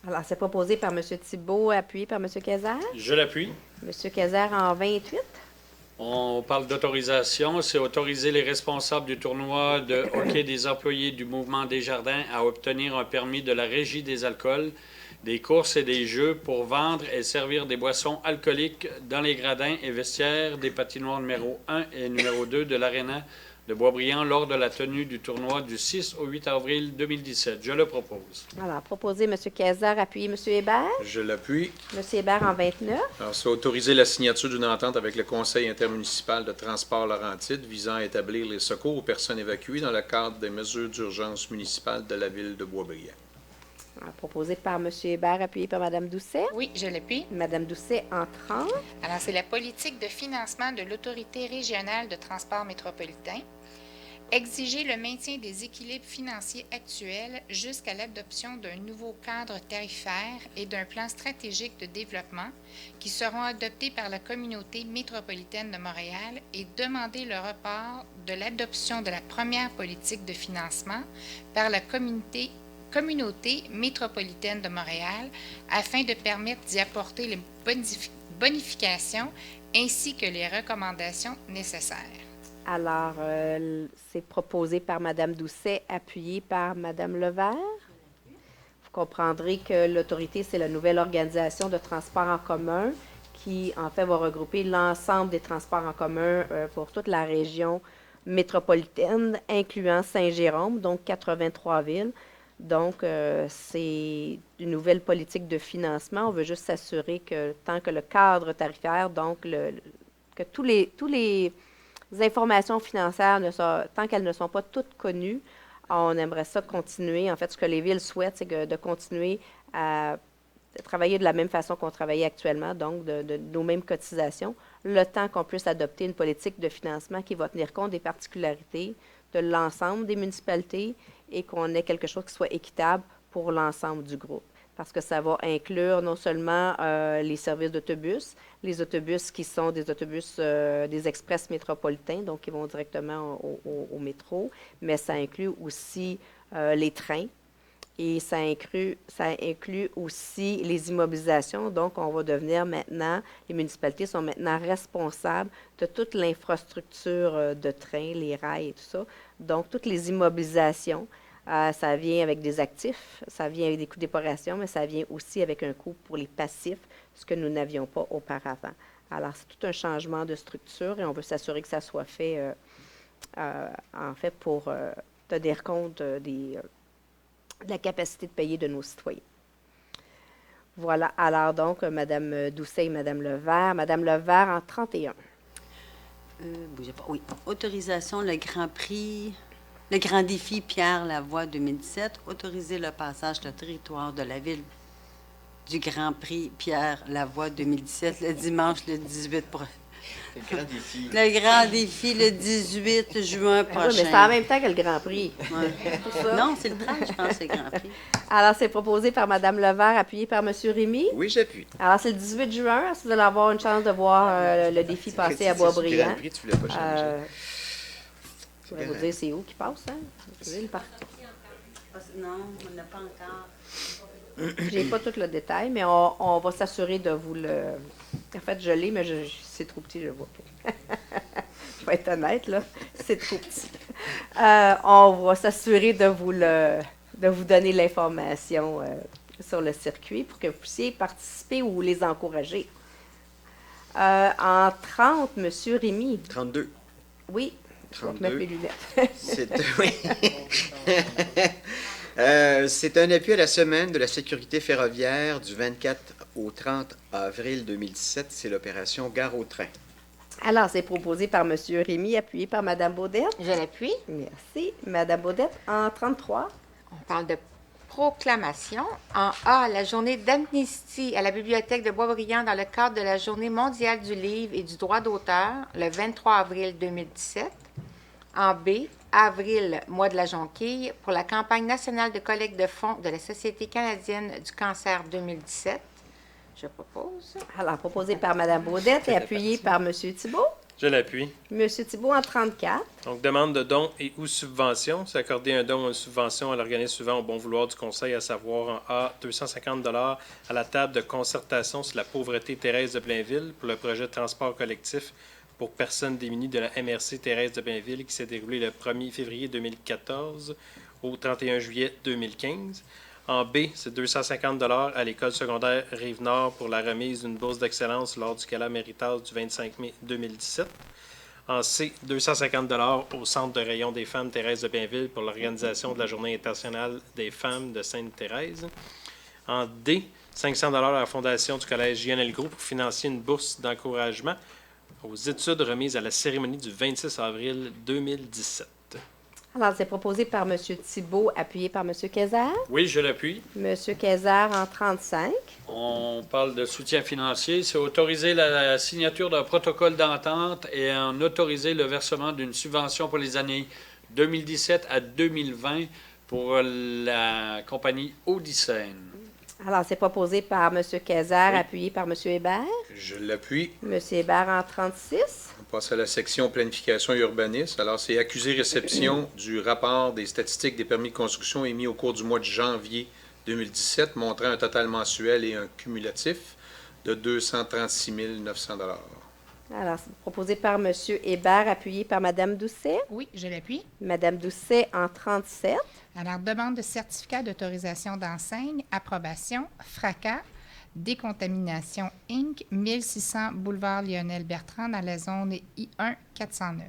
[SPEAKER 1] Alors, c'est proposé par M. Thibault, appuyé par M. Cazard.
[SPEAKER 3] Je l'appuie.
[SPEAKER 1] M. Cazard en 28.
[SPEAKER 3] On parle d'autorisation. C'est autoriser les responsables du tournoi de hockey des employés du mouvement Desjardins à obtenir un permis de la Régie des alcools, des courses et des jeux pour vendre et servir des boissons alcooliques dans les gradins et vestiaires des patinoires numéro 1 et numéro 2 de l'Aréna de Boisbriand lors de la tenue du tournoi du 6 au 8 avril 2017. Je le propose.
[SPEAKER 1] Alors, proposé M. Kayser, appuyé M. Hébert.
[SPEAKER 5] Je l'appuie.
[SPEAKER 1] M. Hébert en 29.
[SPEAKER 5] Alors, c'est autoriser la signature d'une entente avec le Conseil intermunicipal de transport Laurentide visant à établir les secours aux personnes évacuées dans le cadre des mesures d'urgence municipales de la ville de Boisbriand.
[SPEAKER 1] Alors, proposé par M. Hébert, appuyé par Mme Doucet.
[SPEAKER 7] Oui, je l'appuie.
[SPEAKER 1] Mme Doucet en 30.
[SPEAKER 7] Alors, c'est la politique de financement de l'Autorité régionale de transport métropolitain. Exiger le maintien des équilibres financiers actuels jusqu'à l'adoption d'un nouveau cadre tarifaire et d'un plan stratégique de développement qui seront adoptés par la communauté métropolitaine de Montréal et demander le report de l'adoption de la première politique de financement par la communauté métropolitaine de Montréal afin de permettre d'y apporter les bonifications ainsi que les recommandations nécessaires.
[SPEAKER 1] Alors, c'est proposé par Mme Doucet, appuyé par Mme Levert. Vous comprendrez que l'autorité, c'est la nouvelle organisation de transport en commun qui, en fait, va regrouper l'ensemble des transports en commun pour toute la région métropolitaine, incluant Saint-Jérôme, donc 83 villes. Donc, c'est une nouvelle politique de financement. On veut juste s'assurer que tant que le cadre tarifaire, donc que tous les informations financières, tant qu'elles ne sont pas toutes connues, on aimerait ça continuer. En fait, ce que les villes souhaitent, c'est de continuer à travailler de la même façon qu'on travaillait actuellement, donc de nos mêmes cotisations, le temps qu'on puisse adopter une politique de financement qui va tenir compte des particularités de l'ensemble des municipalités et qu'on ait quelque chose qui soit équitable pour l'ensemble du groupe. Parce que ça va inclure non seulement les services d'autobus, les autobus qui sont des autobus des express métropolitains, donc qui vont directement au métro, mais ça inclut aussi les trains et ça inclut aussi les immobilisations. Donc, on va devenir maintenant, les municipalités sont maintenant responsables de toute l'infrastructure de train, les rails et tout ça. Donc, toutes les immobilisations. Ça vient avec des actifs, ça vient avec des coûts d'épuration, mais ça vient aussi avec un coût pour les passifs, ce que nous n'avions pas auparavant. Alors, c'est tout un changement de structure et on veut s'assurer que ça soit fait, en fait, pour tenir compte de la capacité de payer de nos citoyens. Voilà. Alors, donc, Mme Doucet et Mme Levert. Mme Levert en 31.
[SPEAKER 8] Bougez pas. Oui. Autorisation, le Grand Défi Pierre Lavoie 2017, autoriser le passage sur le territoire de la ville du Grand Prix Pierre Lavoie 2017 le dimanche le 18 prochain.
[SPEAKER 9] Le Grand Défi.
[SPEAKER 8] Le Grand Défi le 18 juin prochain.
[SPEAKER 1] Oui, mais c'est en même temps que le Grand Prix.
[SPEAKER 8] Ouais. Non, c'est le 30, je pense, c'est le Grand Prix.
[SPEAKER 1] Alors, c'est proposé par Mme Levert, appuyé par M. Rémy.
[SPEAKER 9] Oui, j'appuie.
[SPEAKER 1] Alors, c'est le 18 juin. Si vous allez avoir une chance de voir le défi passer à Boisbriand.
[SPEAKER 9] Le Grand Prix, tu ne voulais pas changer.
[SPEAKER 1] Je vais vous dire c'est où qui passe, hein? Vous savez, le parc.
[SPEAKER 8] Non, on n'a pas encore.
[SPEAKER 1] Je n'ai pas tout le détail, mais on va s'assurer de vous le... En fait, je l'ai, mais c'est trop petit, je ne vois pas. Je vais être honnête, là. C'est trop petit. On va s'assurer de vous donner l'information sur le circuit pour que vous puissiez participer ou les encourager. En 30, M. Rémy.
[SPEAKER 9] 32.
[SPEAKER 1] Oui.
[SPEAKER 9] 32.
[SPEAKER 1] Je vais mettre mes lunettes.
[SPEAKER 9] C'est un appui à la semaine de la sécurité ferroviaire du 24 au 30 avril 2017. C'est l'opération Gare au train.
[SPEAKER 1] Alors, c'est proposé par M. Rémy, appuyé par Mme Baudette.
[SPEAKER 2] Je l'appuie.
[SPEAKER 1] Merci. Mme Baudette, en 33.
[SPEAKER 2] On parle de proclamation. En A, la journée d'amnistie à la Bibliothèque de Boisbriand dans le cadre de la Journée mondiale du livre et du droit d'auteur, le 23 avril 2017. En B, avril, mois de la jonquille, pour la campagne nationale de collecte de fonds de la Société canadienne du cancer 2017. Je propose.
[SPEAKER 1] Alors, proposé par Mme Baudette et appuyé par M. Thibault.
[SPEAKER 4] Je l'appuie.
[SPEAKER 1] M. Thibault, en 34.
[SPEAKER 4] Donc, demande de dons et ou subventions. C'est accorder un don ou une subvention à l'organisme suivant au bon vouloir du Conseil, à savoir en A, 250 $ à la table de concertation sur la pauvreté Thérèse de Blainville pour le projet de transport collectif pour personnes démunies de la MRC Thérèse de Bainville qui s'est déroulé le 1er février 2014 au 31 juillet 2015. En B, c'est 250 $ à l'école secondaire Rive-Nord pour la remise d'une bourse d'excellence lors du gala Méritas du 25 mai 2017. En C, 250 $ au Centre de rayon des femmes Thérèse de Bainville pour l'organisation de la Journée internationale des femmes de Sainte-Thérèse. En D, 500 $ à la Fondation du Collège Lionel Groux pour financer une bourse d'encouragement aux études remises à la cérémonie du 26 avril 2017.
[SPEAKER 1] Alors, c'est proposé par M. Thibault, appuyé par M. Kayser.
[SPEAKER 3] Oui, je l'appuie.
[SPEAKER 1] M. Kayser en 35.
[SPEAKER 3] On parle de soutien financier. C'est autoriser la signature d'un protocole d'entente et en autoriser le versement d'une subvention pour les années 2017 à 2020 pour la compagnie Odyssène.
[SPEAKER 1] Alors, c'est proposé par M. Kayser, appuyé par M. Hébert.
[SPEAKER 5] Je l'appuie.
[SPEAKER 1] M. Hébert en 36.
[SPEAKER 5] On passe à la section planification et urbanisme. Alors, c'est accusé-réception du rapport des statistiques des permis de construction émis au cours du mois de janvier 2017, montrant un total mensuel et un cumulatif de 236 900 $.
[SPEAKER 1] Alors, c'est proposé par M. Hébert, appuyé par Mme Doucet.
[SPEAKER 7] Oui, je l'appuie.
[SPEAKER 1] Mme Doucet en 37.
[SPEAKER 7] Alors, demande de certificat d'autorisation d'enseigne, approbation, FRACA, décontamination Inc., 1600 boulevard Lionel Bertrand dans la zone I1 409.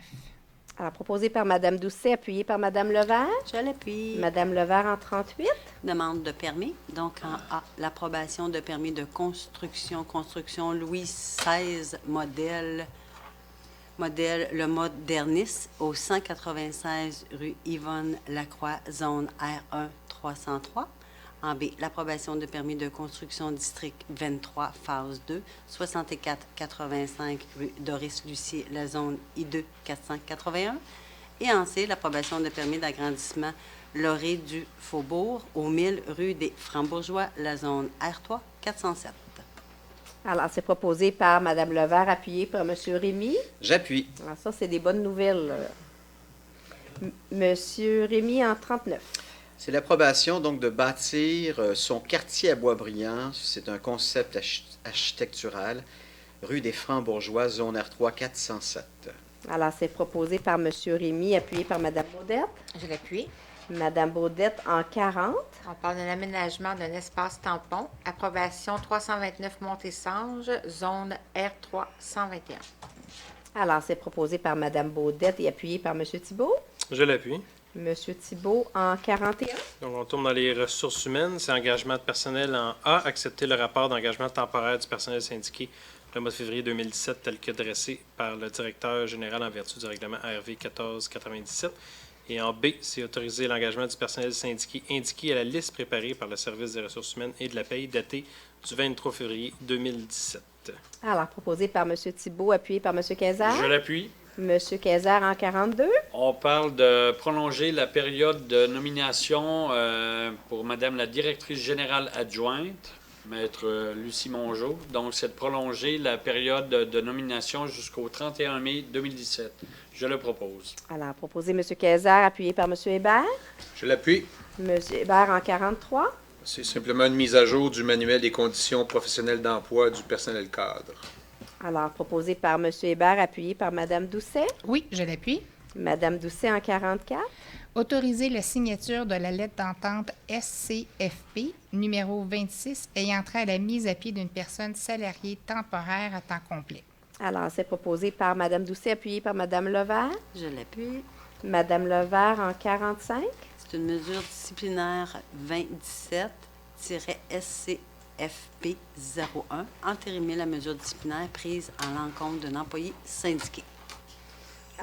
[SPEAKER 1] Alors, proposé par Mme Doucet, appuyé par Mme Levert.
[SPEAKER 8] Je l'appuie.
[SPEAKER 1] Mme Levert en 38.
[SPEAKER 8] Demande de permis. Donc, en A, l'approbation de permis de construction Louis XVI, modèle le Modernis, au 196 rue Yvonne Lacroix, zone R1 303. En B, l'approbation de permis de construction district 23, phase 2, 6485 rue Doris Lucier, la zone I2 481. Et en C, l'approbation de permis d'agrandissement Lauré du Faubourg, au 1000 rue des Francs-Bourgeois, la zone R3 407.
[SPEAKER 1] Alors, c'est proposé par Mme Levert, appuyé par M. Rémy.
[SPEAKER 9] J'appuie.
[SPEAKER 1] Alors, ça, c'est des bonnes nouvelles. Monsieur Rémy en 39.
[SPEAKER 9] C'est l'approbation donc de bâtir son quartier à Boisbriand. C'est un concept architectural. Rue des Francs-Bourgeois, zone R3 407.
[SPEAKER 1] Alors, c'est proposé par M. Rémy, appuyé par Mme Baudette.
[SPEAKER 2] Je l'appuie.
[SPEAKER 1] Mme Baudette en 40.
[SPEAKER 2] On parle d'un aménagement d'un espace tampon. Approbation 329 Montésange, zone R3 121.
[SPEAKER 1] Alors, c'est proposé par Mme Baudette et appuyé par M. Thibault.
[SPEAKER 4] Je l'appuie.
[SPEAKER 1] M. Thibault en 41.
[SPEAKER 4] Donc, on tourne dans les ressources humaines. C'est engagement de personnel en A. Accepter le rapport d'engagement temporaire du personnel syndiqué le mois de février 2017 tel que dressé par le directeur général en vertu du règlement RV 1497. Et en B, c'est autoriser l'engagement du personnel syndiqué indiqué à la liste préparée par le service des ressources humaines et de la paie datée du 23 février 2017.
[SPEAKER 1] Alors, proposé par M. Thibault, appuyé par M. Kayser.
[SPEAKER 3] Je l'appuie.
[SPEAKER 1] M. Kayser en 42.
[SPEAKER 3] On parle de prolonger la période de nomination pour Madame la directrice générale adjointe, Maître Lucie Mongeau. Donc, c'est de prolonger la période de nomination jusqu'au 31 mai 2017. Je le propose.
[SPEAKER 1] Alors, proposé M. Kayser, appuyé par M. Hébert.
[SPEAKER 5] Je l'appuie.
[SPEAKER 1] M. Hébert en 43.
[SPEAKER 5] C'est simplement une mise à jour du manuel des conditions professionnelles d'emploi du personnel cadre.
[SPEAKER 1] Alors, proposé par M. Hébert, appuyé par Mme Doucet.
[SPEAKER 7] Oui, je l'appuie.
[SPEAKER 1] Mme Doucet en 44.
[SPEAKER 7] Autoriser la signature de la lettre d'entente SCFP numéro 26 ayant trait à la mise à pied d'une personne salariée temporaire à temps complet.
[SPEAKER 1] Alors, c'est proposé par Mme Doucet, appuyé par Mme Levert.
[SPEAKER 8] Je l'appuie.
[SPEAKER 1] Mme Levert en 45.
[SPEAKER 8] C'est une mesure disciplinaire 2017-SCFP 01, entérimer la mesure disciplinaire prise à l'encontre d'un employé syndiqué.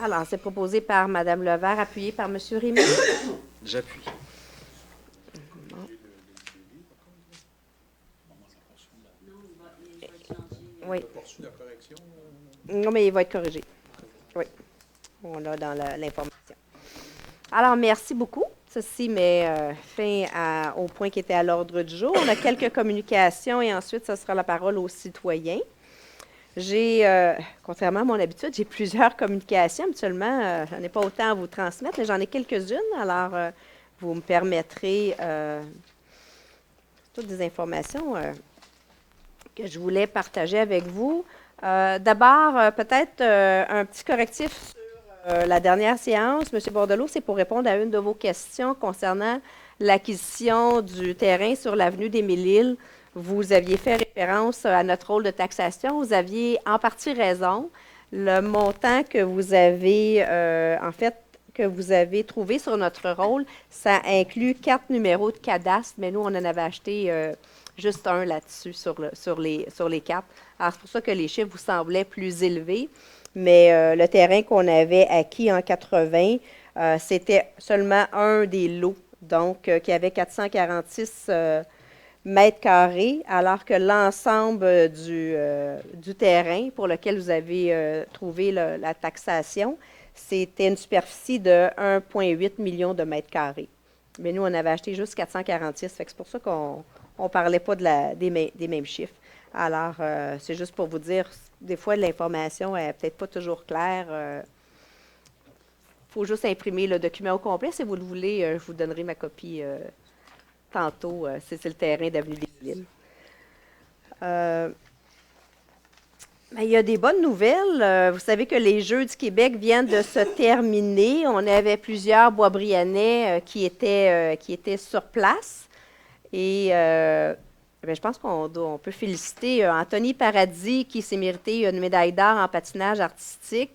[SPEAKER 1] Alors, c'est proposé par Mme Levert, appuyé par M. Rémy.
[SPEAKER 9] J'appuie.
[SPEAKER 1] Oui. Non, mais il va être corrigé. Oui. On l'a dans l'information. Alors, merci beaucoup. Ceci met fin au point qui était à l'ordre du jour. On a quelques communications et ensuite, ce sera la parole aux citoyens. J'ai, contrairement à mon habitude, j'ai plusieurs communications. Habituellement, j'en ai pas autant à vous transmettre, mais j'en ai quelques-unes. Alors, vous me permettrez toutes des informations que je voulais partager avec vous. D'abord, peut-être un petit correctif sur la dernière séance. M. Bordelot, c'est pour répondre à une de vos questions concernant l'acquisition du terrain sur l'avenue des Mille-Îles. Vous aviez fait référence à notre rôle de taxation. Vous aviez en partie raison. Le montant que vous avez, que vous avez trouvé sur notre rôle, ça inclut 4 numéros de cadastre, mais nous, on en avait acheté juste un là-dessus, sur les 4. Alors, c'est pour ça que les chiffres vous semblaient plus élevés. Mais le terrain qu'on avait acquis en 80, c'était seulement un des lots, donc qui avait 446 mètres carrés, alors que l'ensemble du terrain pour lequel vous avez trouvé la taxation, c'était une superficie de 1,8 million de mètres carrés. Mais nous, on avait acheté juste 446, fait que c'est pour ça qu'on ne parlait pas des mêmes chiffres. Alors, c'est juste pour vous dire, des fois, l'information n'est peut-être pas toujours claire. Il faut juste imprimer le document au complet. Si vous le voulez, je vous donnerai ma copie tantôt. C'est le terrain d'Avenue des Îles. Mais il y a des bonnes nouvelles. Vous savez que les Jeux du Québec viennent de se terminer. On avait plusieurs Boisbriannais qui étaient sur place. Et je pense qu'on peut féliciter Anthony Paradis qui s'est mérité une médaille d'or en patinage artistique.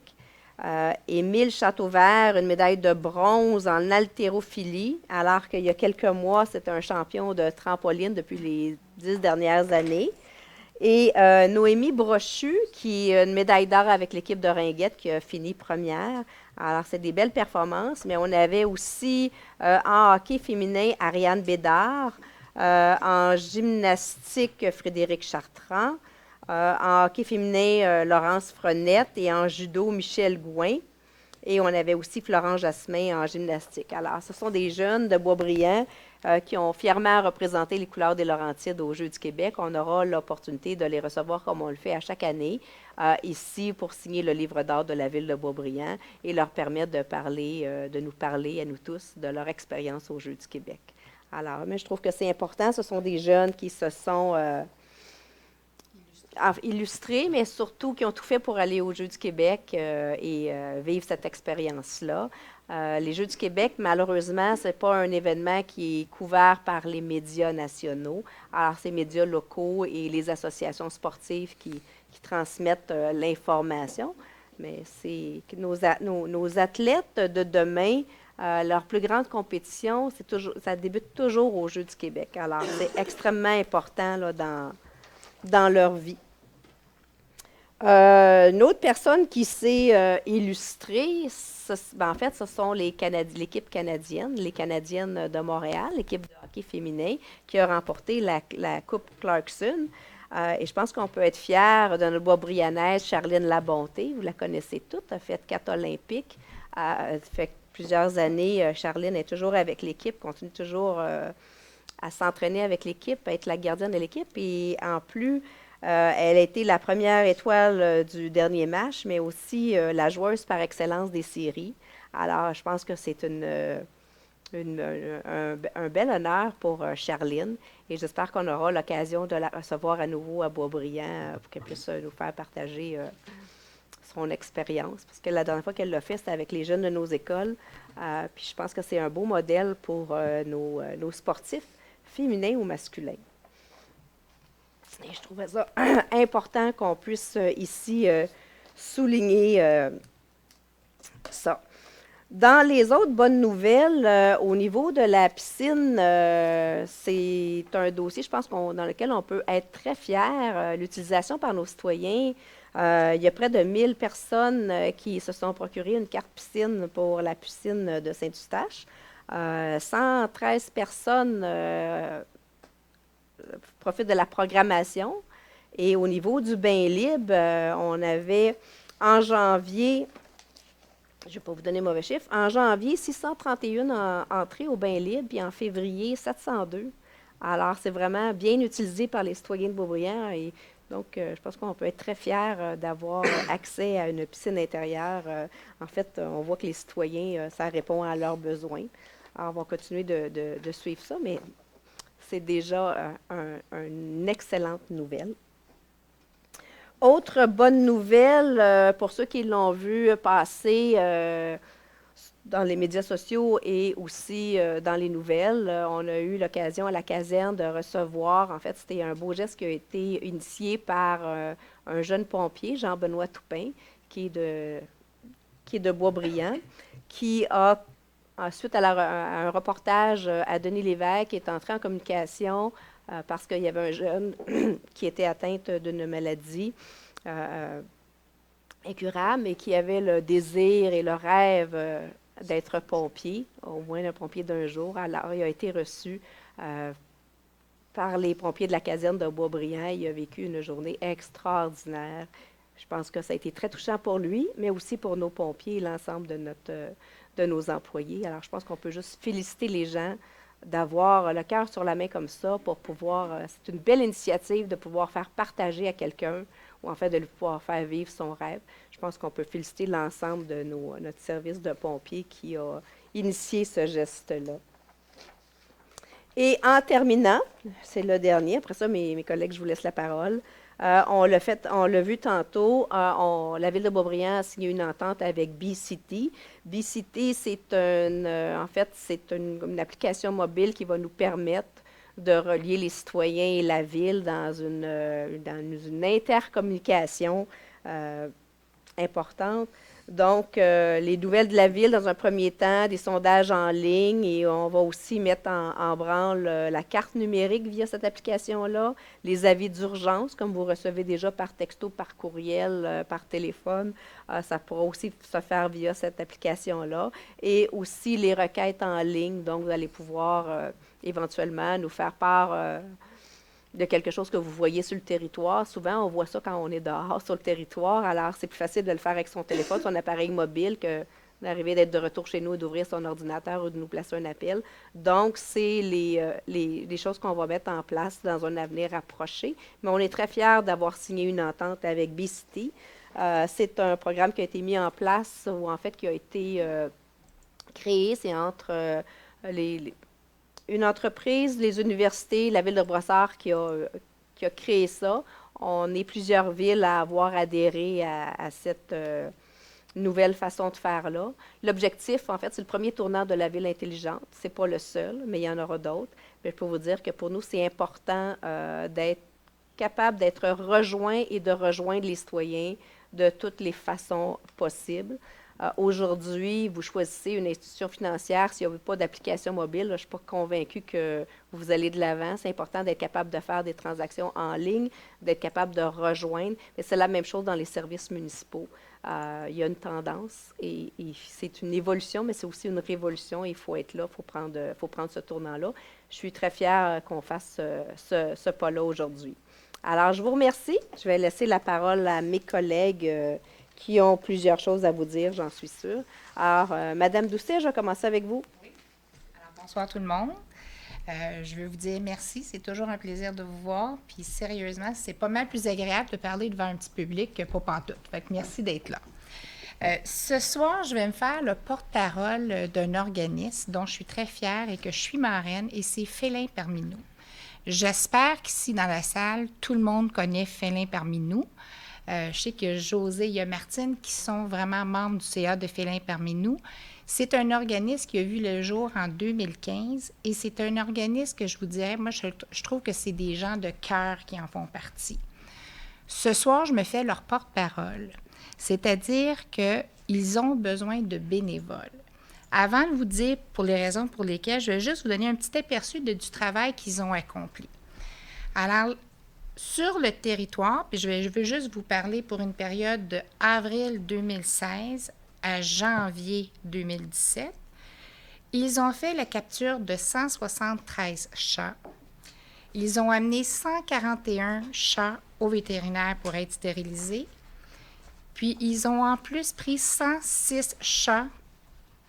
[SPEAKER 1] Émile Châteauvert, une médaille de bronze en haltérophilie, alors qu'il y a quelques mois, c'était un champion de trampoline depuis les 10 dernières années. Et Noémie Brochu, qui a une médaille d'or avec l'équipe de Ringuette, qui a fini première. Alors, c'est des belles performances, mais on avait aussi en hockey féminin Ariane Bédard, en gymnastique Frédéric Chartrand, en hockey féminin Laurence Frenette et en judo Michel Gouin. Et on avait aussi Florent Jasmin en gymnastique. Alors, ce sont des jeunes de Boisbriand qui ont fièrement représenté les couleurs des Laurentides aux Jeux du Québec. On aura l'opportunité de les recevoir comme on le fait à chaque année, ici pour signer le livre d'or de la ville de Boisbriand et leur permettre de nous parler à nous tous de leur expérience aux Jeux du Québec. Alors, mais je trouve que c'est important. Ce sont des jeunes qui se sont illustrés, mais surtout qui ont tout fait pour aller aux Jeux du Québec et vivre cette expérience-là. Les Jeux du Québec, malheureusement, ce n'est pas un événement qui est couvert par les médias nationaux. Alors, ces médias locaux et les associations sportives qui transmettent l'information. Mais c'est que nos athlètes de demain, leur plus grande compétition, ça débute toujours aux Jeux du Québec. Alors, c'est extrêmement important là, dans leur vie. Une autre personne qui s'est illustrée, en fait, ce sont l'équipe canadienne, les Canadiennes de Montréal, l'équipe de hockey féminin qui a remporté la Coupe Clarkson. Et je pense qu'on peut être fiers de notre Boisbriannaise Charline Labonté. Vous la connaissez toutes, elle a fait 4 Olympiques. Fait plusieurs années, Charline est toujours avec l'équipe, continue toujours à s'entraîner avec l'équipe, à être la gardienne de l'équipe. Et en plus, elle a été la première étoile du dernier match, mais aussi la joueuse par excellence des séries. Alors, je pense que c'est un bel honneur pour Charline. Et j'espère qu'on aura l'occasion de la recevoir à nouveau à Boisbriand pour qu'elle puisse nous faire partager son expérience. Parce que la dernière fois qu'elle l'a fait, c'était avec les jeunes de nos écoles. Puis je pense que c'est un beau modèle pour nos sportifs, féminins ou masculins. Et je trouvais ça important qu'on puisse ici souligner ça. Dans les autres bonnes nouvelles, au niveau de la piscine, c'est un dossier, je pense, dans lequel on peut être très fiers. L'utilisation par nos citoyens, il y a près de 1000 personnes qui se sont procurées une carte piscine pour la piscine de Saint-Eustache. 113 personnes profitent de la programmation. Et au niveau du bain libre, on avait en janvier, je ne vais pas vous donner mauvais chiffre, en janvier, 631 entrées au bain libre, puis en février, 702. Alors, c'est vraiment bien utilisé par les citoyens de Boisbriand. Et donc, je pense qu'on peut être très fiers d'avoir accès à une piscine intérieure. En fait, on voit que les citoyens, ça répond à leurs besoins. Alors, on va continuer de suivre ça, mais c'est déjà une excellente nouvelle. Autre bonne nouvelle, pour ceux qui l'ont vu passer dans les médias sociaux et aussi dans les nouvelles, on a eu l'occasion à la caserne de recevoir, en fait, c'était un beau geste qui a été initié par un jeune pompier, Jean-Benoît Toupin, qui est de Boisbriand, qui a, suite à un reportage à Denis Lévesque, est entré en communication parce qu'il y avait un jeune qui était atteint d'une maladie incurable et qui avait le désir et le rêve d'être pompier, au moins un pompier d'un jour. Alors, il a été reçu par les pompiers de la caserne de Boisbriand. Il a vécu une journée extraordinaire. Je pense que ça a été très touchant pour lui, mais aussi pour nos pompiers et l'ensemble de nos employés. Alors, je pense qu'on peut juste féliciter les gens d'avoir le cœur sur la main comme ça pour pouvoir... c'est une belle initiative de pouvoir faire partager à quelqu'un ou en fait de pouvoir faire vivre son rêve. Je pense qu'on peut féliciter l'ensemble de notre service de pompiers qui a initié ce geste-là. Et en terminant, c'est le dernier, après ça, mes collègues, je vous laisse la parole. On l'a vu tantôt, la Ville de Boisbriand a signé une entente avec B-City. B-City, c'est une application mobile qui va nous permettre de relier les citoyens et la Ville dans une intercommunication importante. Donc, les nouvelles de la Ville, dans un premier temps, des sondages en ligne et on va aussi mettre en branle la carte numérique via cette application-là, les avis d'urgence, comme vous recevez déjà par texto, par courriel, par téléphone, ça pourra aussi se faire via cette application-là, et aussi les requêtes en ligne, donc vous allez pouvoir éventuellement nous faire part de quelque chose que vous voyez sur le territoire. Souvent, on voit ça quand on est dehors sur le territoire. Alors, c'est plus facile de le faire avec son téléphone, son appareil mobile, que d'arriver d'être de retour chez nous et d'ouvrir son ordinateur ou de nous placer un appel. Donc, c'est les choses qu'on va mettre en place dans un avenir approché. Mais on est très fiers d'avoir signé une entente avec B-City. C'est un programme qui a été mis en place ou en fait qui a été créé. C'est entre une entreprise, les universités, la Ville de Brossard qui a créé ça. On est plusieurs villes à avoir adhéré à cette nouvelle façon de faire-là. L'objectif, en fait, c'est le premier tournant de la ville intelligente. Ce n'est pas le seul, mais il y en aura d'autres. Mais je peux vous dire que pour nous, c'est important d'être capable d'être rejoint et de rejoindre les citoyens de toutes les façons possibles. Aujourd'hui, vous choisissez une institution financière, s'il n'y a pas d'application mobile, je ne suis pas convaincue que vous allez de l'avant. C'est important d'être capable de faire des transactions en ligne, d'être capable de rejoindre. Mais c'est la même chose dans les services municipaux. Il y a une tendance et c'est une évolution, mais c'est aussi une révolution. Il faut être là, il faut prendre ce tournant-là. Je suis très fière qu'on fasse ce pas-là aujourd'hui. Alors, je vous remercie. Je vais laisser la parole à mes collègues qui ont plusieurs choses à vous dire, j'en suis sûre. Alors, Madame Doucet, je vais commencer avec vous.
[SPEAKER 7] Oui. Alors, bonsoir tout le monde. Je veux vous dire merci. C'est toujours un plaisir de vous voir. Puis, sérieusement, c'est pas mal plus agréable de parler devant un petit public que pas pantoute. Fait que merci d'être là. Ce soir, je vais me faire le porte-parole d'un organisme dont je suis très fière et que je suis marraine, et c'est Félin parmi nous. J'espère qu'ici, dans la salle, tout le monde connaît Félin parmi nous. Je sais que José et Martine, qui sont vraiment membres du CA de Félin parmi nous. C'est un organisme qui a vu le jour en 2015 et c'est un organisme que je vous dirais, moi, je trouve que c'est des gens de cœur qui en font partie. Ce soir, je me fais leur porte-parole, c'est-à-dire qu'ils ont besoin de bénévoles. Avant de vous dire pour les raisons pour lesquelles, je vais juste vous donner un petit aperçu du travail qu'ils ont accompli. Alors, sur le territoire, puis je veux juste vous parler pour une période de avril 2016 à janvier 2017, ils ont fait la capture de 173 chats. Ils ont amené 141 chats au vétérinaire pour être stérilisés. Puis, ils ont en plus pris 106 chats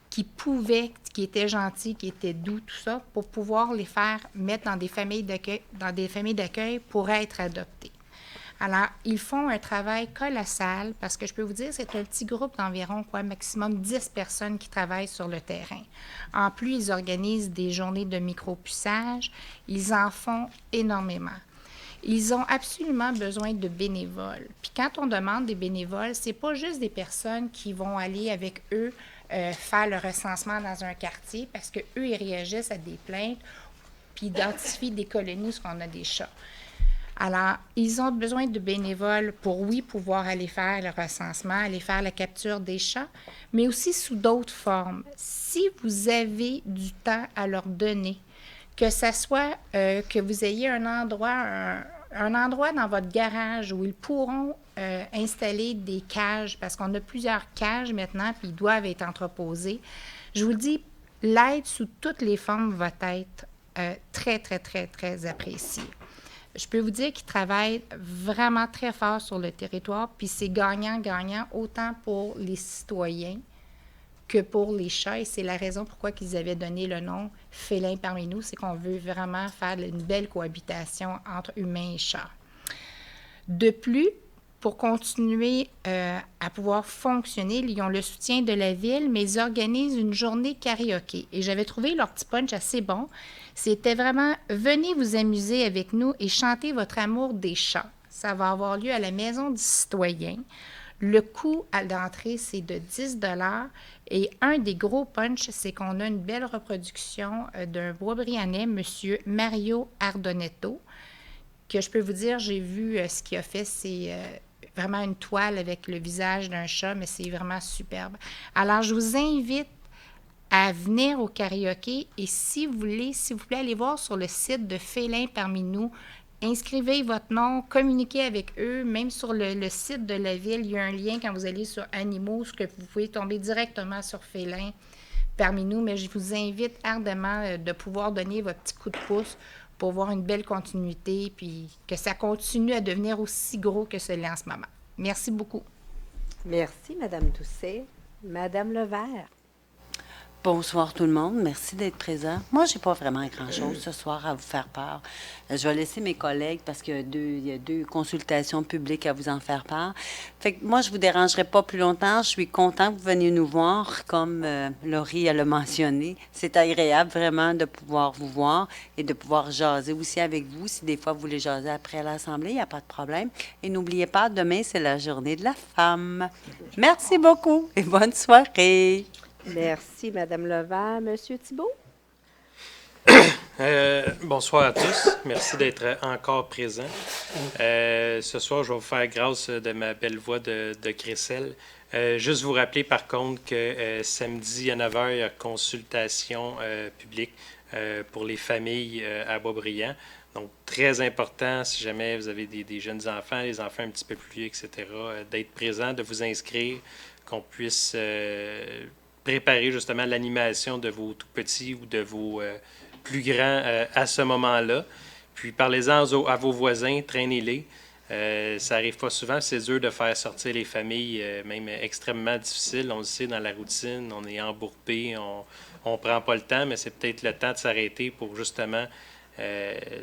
[SPEAKER 7] qui étaient gentils, qui étaient doux, tout ça, pour pouvoir les faire mettre dans des familles d'accueil pour être adoptés. Alors, ils font un travail colossal parce que je peux vous dire, c'est un petit groupe d'environ, maximum 10 personnes qui travaillent sur le terrain. En plus, ils organisent des journées de micropuçage. Ils en font énormément. Ils ont absolument besoin de bénévoles. Puis quand on demande des bénévoles, c'est pas juste des personnes qui vont aller avec eux faire le recensement dans un quartier parce qu'eux, ils réagissent à des plaintes puis identifient des colonies où on a des chats. Alors, ils ont besoin de bénévoles pour, oui, pouvoir aller faire le recensement, aller faire la capture des chats, mais aussi sous d'autres formes. Si vous avez du temps à leur donner, que ce soit que vous ayez un endroit dans votre garage où ils pourront installer des cages, parce qu'on a plusieurs cages maintenant, puis ils doivent être entreposés. Je vous dis, l'aide sous toutes les formes va être très, très, très, très appréciée. Je peux vous dire qu'ils travaillent vraiment très fort sur le territoire, puis c'est gagnant-gagnant autant pour les citoyens que pour les chats, et c'est la raison pourquoi ils avaient donné le nom « Félin parmi nous », c'est qu'on veut vraiment faire une belle cohabitation entre humains et chats. De plus, pour continuer à pouvoir fonctionner, ils ont le soutien de la ville, mais ils organisent une journée karaoké. Et j'avais trouvé leur petit punch assez bon. C'était vraiment « Venez vous amuser avec nous et chanter votre amour des chats ». Ça va avoir lieu à la Maison du citoyen. Le coût à l'entrée, c'est de 10 $. Et un des gros punchs, c'est qu'on a une belle reproduction d'un Boisbriannais, M. Mario Ardonetto, que je peux vous dire, j'ai vu ce qu'il a fait, c'est vraiment une toile avec le visage d'un chat, mais c'est vraiment superbe. Alors, je vous invite à venir au karaoké et si vous voulez, s'il vous plaît, allez voir sur le site de Félin parmi nous. Inscrivez votre nom, communiquez avec eux. Même sur le site de la ville, il y a un lien quand vous allez sur Animaux, que vous pouvez tomber directement sur Félin parmi nous. Mais je vous invite ardemment de pouvoir donner votre petit coup de pouce pour voir une belle continuité, puis que ça continue à devenir aussi gros que ce l'est en ce moment. Merci beaucoup.
[SPEAKER 1] Merci, Mme Doucet. Mme Levert.
[SPEAKER 8] Bonsoir tout le monde, merci d'être présent. Moi, j'ai pas vraiment grand-chose ce soir à vous faire part. Je vais laisser mes collègues parce qu'il y a deux consultations publiques à vous en faire part. Fait que moi, je vous dérangerai pas plus longtemps. Je suis content que vous veniez nous voir, comme Laurie l'a mentionné. C'est agréable vraiment de pouvoir vous voir et de pouvoir jaser aussi avec vous. Si des fois vous voulez jaser après l'Assemblée, il n'y a pas de problème. Et n'oubliez pas, demain, c'est la journée de la femme. Merci beaucoup et bonne soirée.
[SPEAKER 1] Merci, Mme Levert. Monsieur Thibault?
[SPEAKER 4] Bonsoir à tous. Merci d'être encore présents. Ce soir, je vais vous faire grâce de ma belle voix de Chriselle. Juste vous rappeler, par contre, que samedi à 9h, il y a consultation publique pour les familles à Boisbriand. Donc, très important, si jamais vous avez des jeunes enfants, des enfants un petit peu plus vieux, etc., d'être présents, de vous inscrire, qu'on puisse préparer justement l'animation de vos tout-petits ou de vos plus grands à ce moment-là. Puis parlez-en à vos voisins, traînez-les. Ça arrive pas souvent, c'est dur de faire sortir les familles, même extrêmement difficile. On le sait, dans la routine, on est embourbé, on prend pas le temps, mais c'est peut-être le temps de s'arrêter pour justement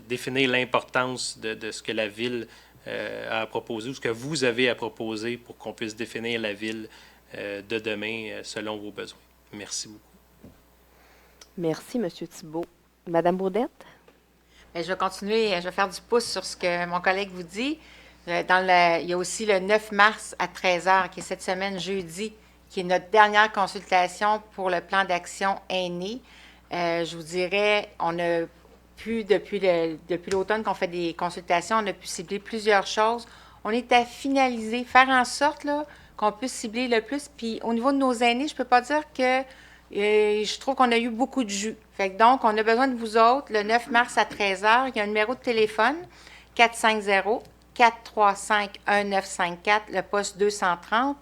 [SPEAKER 4] définir l'importance de ce que la ville a à proposer ou ce que vous avez à proposer pour qu'on puisse définir la ville de demain selon vos besoins. Merci beaucoup.
[SPEAKER 1] Merci, M. Thibault. Mme Baudette?
[SPEAKER 2] Bien, je vais continuer, je vais faire du pouce sur ce que mon collègue vous dit. Il y a aussi le 9 mars à 13h, qui est cette semaine, jeudi, qui est notre dernière consultation pour le plan d'action aîné. Je vous dirais, on a pu, depuis l'automne qu'on fait des consultations, on a pu cibler plusieurs choses. On est à finaliser, faire en sorte là, qu'on puisse cibler le plus. Puis au niveau de nos aînés, je ne peux pas dire que je trouve qu'on a eu beaucoup de jus. Fait que donc, on a besoin de vous autres. Le 9 mars à 13h, il y a un numéro de téléphone, 450-435-1954, le poste 230.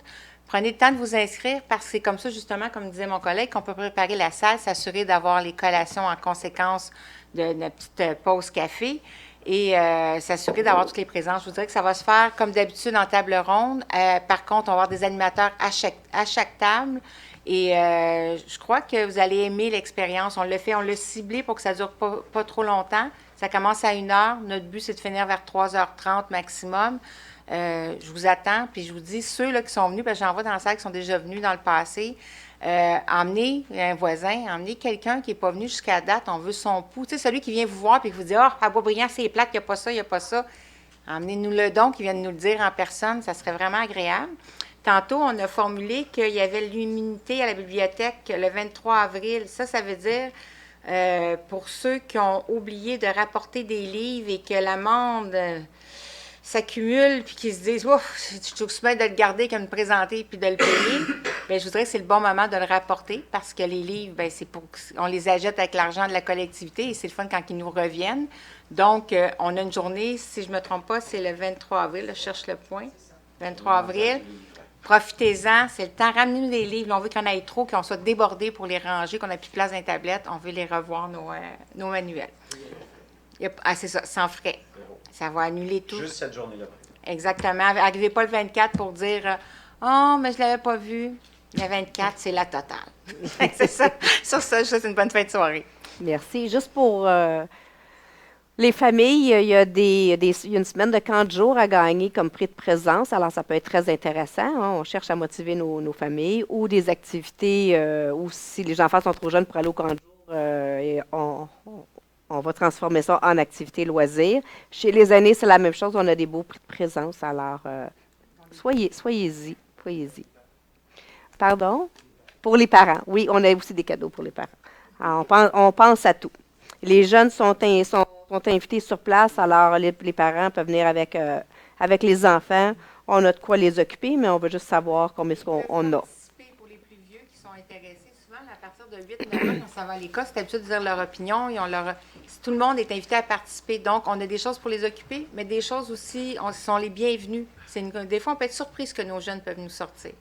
[SPEAKER 2] Prenez le temps de vous inscrire parce que c'est comme ça, justement, comme disait mon collègue, qu'on peut préparer la salle, s'assurer d'avoir les collations en conséquence de notre petite pause café et s'assurer d'avoir toutes les présences. Je vous dirais que ça va se faire comme d'habitude en table ronde. Par contre, on va avoir des animateurs à chaque table. Et je crois que vous allez aimer l'expérience. On l'a fait, on l'a ciblé pour que ça ne dure pas trop longtemps. Ça commence à 1h. Notre but, c'est de finir vers 3h30 maximum. Je vous attends, puis je vous dis, ceux là, qui sont venus, parce que j'en vois dans la salle qui sont déjà venus dans le passé, emmenez un voisin, emmenez quelqu'un qui n'est pas venu jusqu'à date, on veut son pouls. Tu sais, celui qui vient vous voir et qui vous dit « Ah, à Boisbriand, c'est plate, il n'y a pas ça, il n'y a pas ça. » Emmenez-nous-le donc, ils viennent nous le dire en personne, ça serait vraiment agréable. Tantôt, on a formulé qu'il y avait l'immunité à la bibliothèque le 23 avril. Ça veut dire pour ceux qui ont oublié de rapporter des livres et que l'amende s'accumule puis qui se disent ouf, je suis aussi bien de le garder que de me présenter puis de le payer. Bien, je voudrais que c'est le bon moment de le rapporter parce que les livres, bien, c'est pour on les achète avec l'argent de la collectivité et c'est le fun quand ils nous reviennent. Donc, on a une journée, si je ne me trompe pas, c'est le 23 avril, là, je cherche le point. 23 avril. Profitez-en, c'est le temps. Ramenez-nous des livres. Là, on veut qu'il y en ait trop, qu'on soit débordés pour les ranger, qu'on n'a plus de place dans les tablettes. On veut les revoir, nos manuels. C'est ça, sans frais. Ça va annuler tout.
[SPEAKER 9] Juste cette journée-là.
[SPEAKER 2] Exactement. Arrivez pas le 24 pour dire oh, mais je ne l'avais pas vu. Le 24, c'est la totale. C'est ça. Sur ça, c'est une bonne fin de soirée.
[SPEAKER 1] Merci. Juste pour les familles, il y a une semaine de camp de jour à gagner comme prix de présence. Alors, ça peut être très intéressant. Hein. On cherche à motiver nos familles ou des activités où si les enfants sont trop jeunes pour aller au camp de jour, et on va transformer ça en activité loisir. Chez les aînés, c'est la même chose. On a des beaux prix de présence. Alors, soyez-y. Soyez-y. Pardon? Pour les parents. Oui, on a aussi des cadeaux pour les parents. Alors, on pense à tout. Les jeunes sont invités sur place, alors les parents peuvent venir avec les enfants. On a de quoi les occuper, mais on veut juste savoir combien on a.
[SPEAKER 2] Pour les plus vieux qui sont intéressés, souvent, à partir de 8-9 ans, quand ça va à l'école, c'est habitué de dire leur opinion. Tout le monde est invité à participer. Donc, on a des choses pour les occuper, mais des choses aussi, sont les bienvenus. Des fois, on peut être surpris que nos jeunes peuvent nous sortir.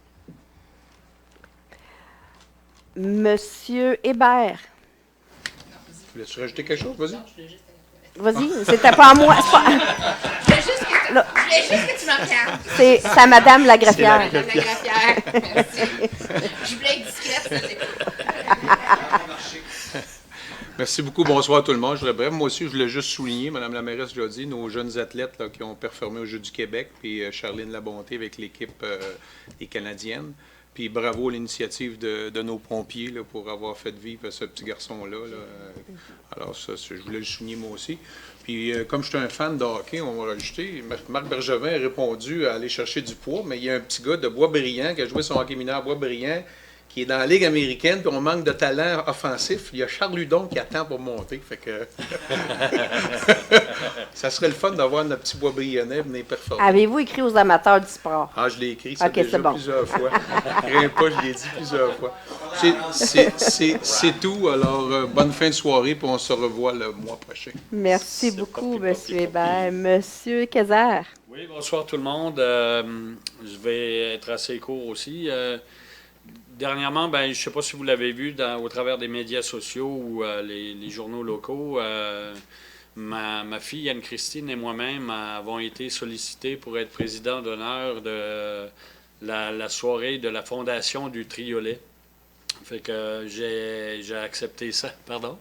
[SPEAKER 1] Monsieur Hébert.
[SPEAKER 5] Voulais-tu rajouter quelque chose? Vas-y.
[SPEAKER 1] Vas-y, c'était pas à moi.
[SPEAKER 7] Je voulais juste que tu me regardes.
[SPEAKER 1] C'est à Madame la greffière.
[SPEAKER 7] Madame la greffière. Merci. Je voulais être discrète.
[SPEAKER 5] Merci beaucoup. Bonsoir tout le monde. Je voudrais bref. Moi aussi, je voulais juste souligner, Mme la mairesse l'a dit, nos jeunes athlètes là, qui ont performé aux Jeux du Québec, puis Charline Labonté avec l'équipe des Canadiennes. Puis bravo à l'initiative de nos pompiers là, pour avoir fait vivre ce petit garçon-là. Là. Alors ça, je voulais le souligner moi aussi. Puis comme je suis un fan de hockey, on va rajouter, Marc Bergevin a répondu à aller chercher du poids, mais il y a un petit gars de Boisbriand qui a joué son hockey mineur à Boisbriand, qui est dans la Ligue américaine, puis on manque de talent offensif. Il y a Charles Ludon qui attend pour monter. Fait que ça serait le fun d'avoir notre petit Boisbriandais venir performer.
[SPEAKER 1] Avez-vous écrit aux amateurs du sport?
[SPEAKER 5] Ah, je l'ai écrit ça
[SPEAKER 1] Okay,
[SPEAKER 5] déjà
[SPEAKER 1] bon.
[SPEAKER 5] plusieurs fois. Rien pas, je l'ai dit plusieurs fois. C'est tout. Alors, bonne fin de soirée, puis on se revoit le mois prochain.
[SPEAKER 1] Merci beaucoup, M. Hébert. Monsieur Kazar.
[SPEAKER 3] Oui, bonsoir tout le monde. Je vais être assez court aussi. Dernièrement, je ne sais pas si vous l'avez vu au travers des médias sociaux ou les journaux locaux, ma fille Anne-Christine et moi-même avons été sollicités pour être président d'honneur de la soirée de la Fondation du Triolet. Fait que j'ai accepté ça. Pardon?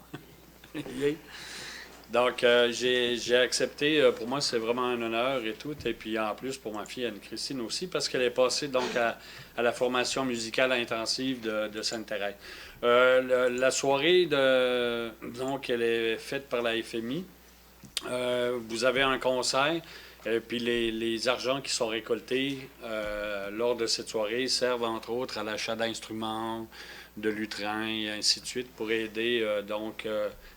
[SPEAKER 3] Donc, j'ai accepté. Pour moi, c'est vraiment un honneur et tout. Et puis, en plus, pour ma fille Anne-Christine aussi, parce qu'elle est passée donc à la formation musicale intensive de Sainte-Thérèse. La soirée, donc, elle est faite par la FMI. Vous avez un concert. Et puis, les argents qui sont récoltés lors de cette soirée servent, entre autres, à l'achat d'instruments, de lutrin et ainsi de suite pour aider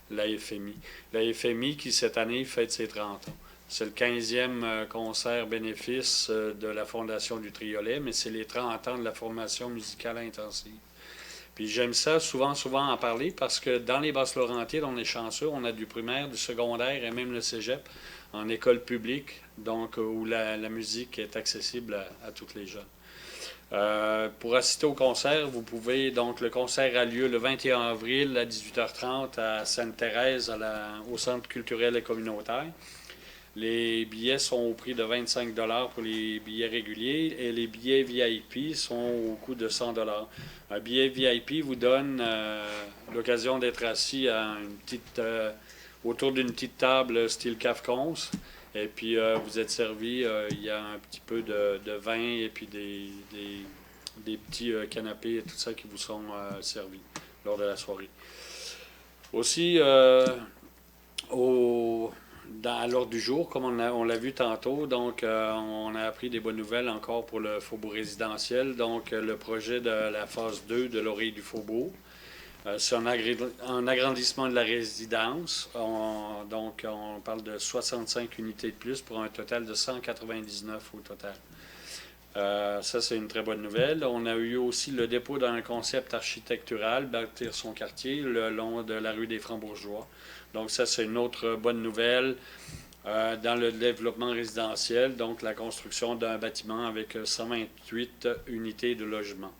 [SPEAKER 3] la FMI. La FMI qui, cette année, fête ses 30 ans. C'est le 15e concert bénéfice de la Fondation du Triolet, mais c'est les 30 ans de la formation musicale intensive. Puis j'aime ça souvent en parler parce que dans les Basses-Laurentides, on est chanceux, on a du primaire, du secondaire et même le cégep en école publique, donc où la musique est accessible à tous les jeunes. Pour assister au concert, vous pouvez, donc le concert a lieu le 21 avril à 18h30 à Sainte-Thérèse, au Centre culturel et communautaire. Les billets sont au prix de 25 $ pour les billets réguliers et les billets VIP sont au coût de 100 $. Un billet VIP vous donne l'occasion d'être assis à autour d'une petite table style Cafcons. Et puis, vous êtes servi, il y a un petit peu de vin et puis des petits canapés et tout ça qui vous sont servis lors de la soirée. Aussi, à l'ordre du jour, comme on l'a vu tantôt. Donc, on a appris des bonnes nouvelles encore pour le faubourg résidentiel. Donc, le projet de la phase 2 de l'oreille du faubourg. C'est un agrandissement de la résidence. Donc, on parle de 65 unités de plus pour un total de 199 au total. Ça, c'est une très bonne nouvelle. On a eu aussi le dépôt d'un concept architectural, bâtir son quartier, le long de la rue des Francs-Bourgeois. Donc, ça, c'est une autre bonne nouvelle dans le développement résidentiel. Donc, la construction d'un bâtiment avec 128 unités de logement.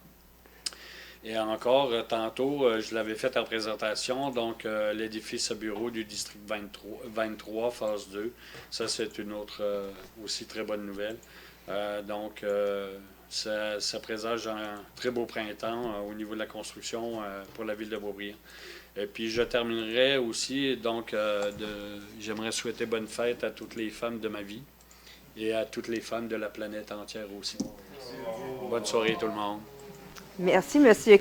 [SPEAKER 3] Et encore, tantôt, je l'avais fait en présentation, donc l'édifice à bureau du district 23, phase 2. Ça, c'est une autre aussi très bonne nouvelle. Donc, ça présage un très beau printemps au niveau de la construction pour la ville de Boisbriand. Et puis, je terminerai aussi, donc, j'aimerais souhaiter bonne fête à toutes les femmes de ma vie et à toutes les femmes de la planète entière aussi. Bonne soirée tout le monde.
[SPEAKER 1] Merci, monsieur.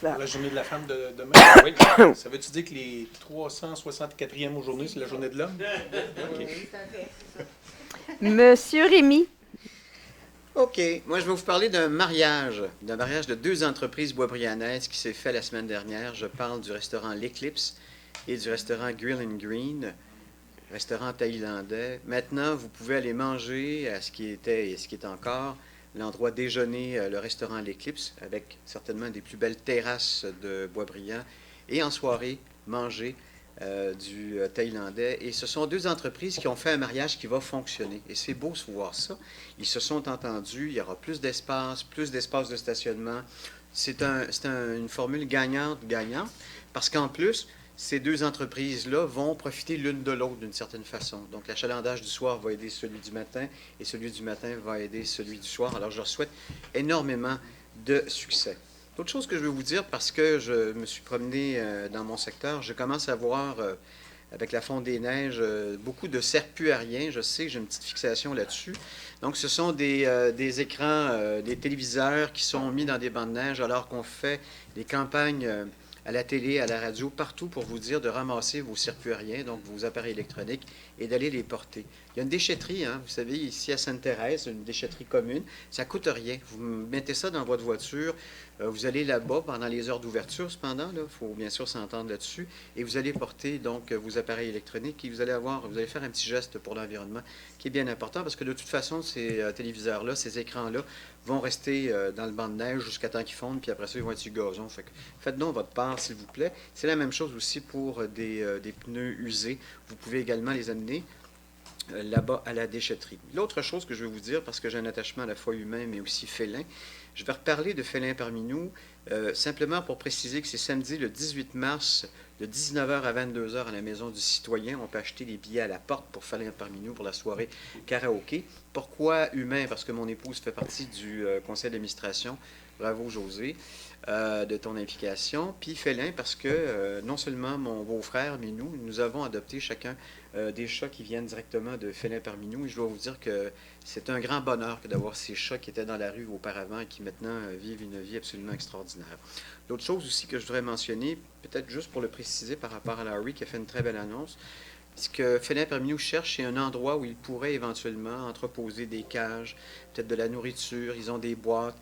[SPEAKER 10] La journée de la femme de demain.
[SPEAKER 3] Oui.
[SPEAKER 10] Ça veut-tu dire que les 364e journée, c'est la journée de l'homme? Okay.
[SPEAKER 1] Monsieur Rémy.
[SPEAKER 9] OK. Moi, je vais vous parler d'un mariage de deux entreprises boisbriannaises qui s'est fait la semaine dernière. Je parle du restaurant L'Éclipse et du restaurant Grill and Green, restaurant thaïlandais. Maintenant, vous pouvez aller manger à ce qui était et ce qui est encore l'endroit déjeuner, le restaurant L'Éclipse, avec certainement des plus belles terrasses de Boisbriand, et en soirée, manger du thaïlandais. Et ce sont deux entreprises qui ont fait un mariage qui va fonctionner. Et c'est beau de voir ça. Ils se sont entendus, il y aura plus d'espace de stationnement. C'est une formule gagnante-gagnante, parce qu'en plus, ces deux entreprises-là vont profiter l'une de l'autre d'une certaine façon. Donc, l'achalandage du soir va aider celui du matin et celui du matin va aider celui du soir. Alors, je leur souhaite énormément de succès. L'autre chose que je veux vous dire, parce que je me suis promené dans mon secteur, je commence à voir, avec la fonte des neiges, beaucoup de serpus aériens. Je sais que j'ai une petite fixation là-dessus. Donc, ce sont des écrans, des téléviseurs qui sont mis dans des bancs de neige alors qu'on fait des campagnes à la télé, à la radio, partout pour vous dire de ramasser vos serpus aériens, donc vos appareils électroniques, et d'aller les porter. Il y a une déchetterie, hein, vous savez, ici à Sainte-Thérèse, une déchetterie commune. Ça ne coûte rien. Vous mettez ça dans votre voiture, vous allez là-bas pendant les heures d'ouverture, cependant, il faut bien sûr s'entendre là-dessus, et vous allez porter donc vos appareils électroniques, et vous allez faire un petit geste pour l'environnement qui est bien important, parce que de toute façon, ces téléviseurs-là, ces écrans-là, vont rester dans le banc de neige jusqu'à temps qu'ils fondent, puis après ça, ils vont être sur le gazon. Fait que faites donc votre part, s'il vous plaît. C'est la même chose aussi pour des pneus usés. Vous pouvez également les amener là-bas à la déchetterie. L'autre chose que je veux vous dire, parce que j'ai un attachement à la fois humain, mais aussi félin, je vais reparler de Félin parmi nous, simplement pour préciser que c'est samedi, le 18 mars, de 19h à 22h à la Maison du Citoyen. On peut acheter des billets à la porte pour Félin parmi nous pour la soirée karaoké. Pourquoi humain? Parce que mon épouse fait partie du conseil d'administration. Bravo, José, de ton implication. Puis Félin, parce que non seulement mon beau-frère, mais nous avons adopté chacun des chats qui viennent directement de Félin parmi nous. Et je dois vous dire que c'est un grand bonheur que d'avoir ces chats qui étaient dans la rue auparavant et qui maintenant vivent une vie absolument extraordinaire. L'autre chose aussi que je voudrais mentionner, peut-être juste pour le préciser par rapport à Larry qui a fait une très belle annonce, ce que Félin parmi nous cherche, c'est un endroit où il pourrait éventuellement entreposer des cages, peut-être de la nourriture, ils ont des boîtes.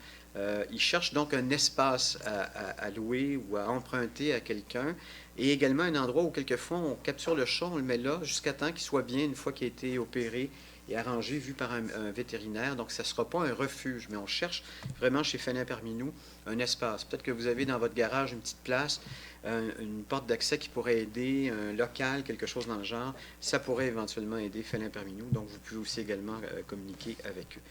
[SPEAKER 9] Ils cherchent donc un espace à louer ou à emprunter à quelqu'un et également un endroit où quelquefois on capture le chat, on le met là jusqu'à temps qu'il soit bien une fois qu'il a été opéré et arrangé, vu par un vétérinaire. Donc, ça ne sera pas un refuge, mais on cherche vraiment chez Félin parmi nous un espace. Peut-être que vous avez dans votre garage une petite place, une porte d'accès qui pourrait aider, un local, quelque chose dans le genre. Ça pourrait éventuellement aider Félin parmi nous. Donc, vous pouvez aussi également communiquer avec eux.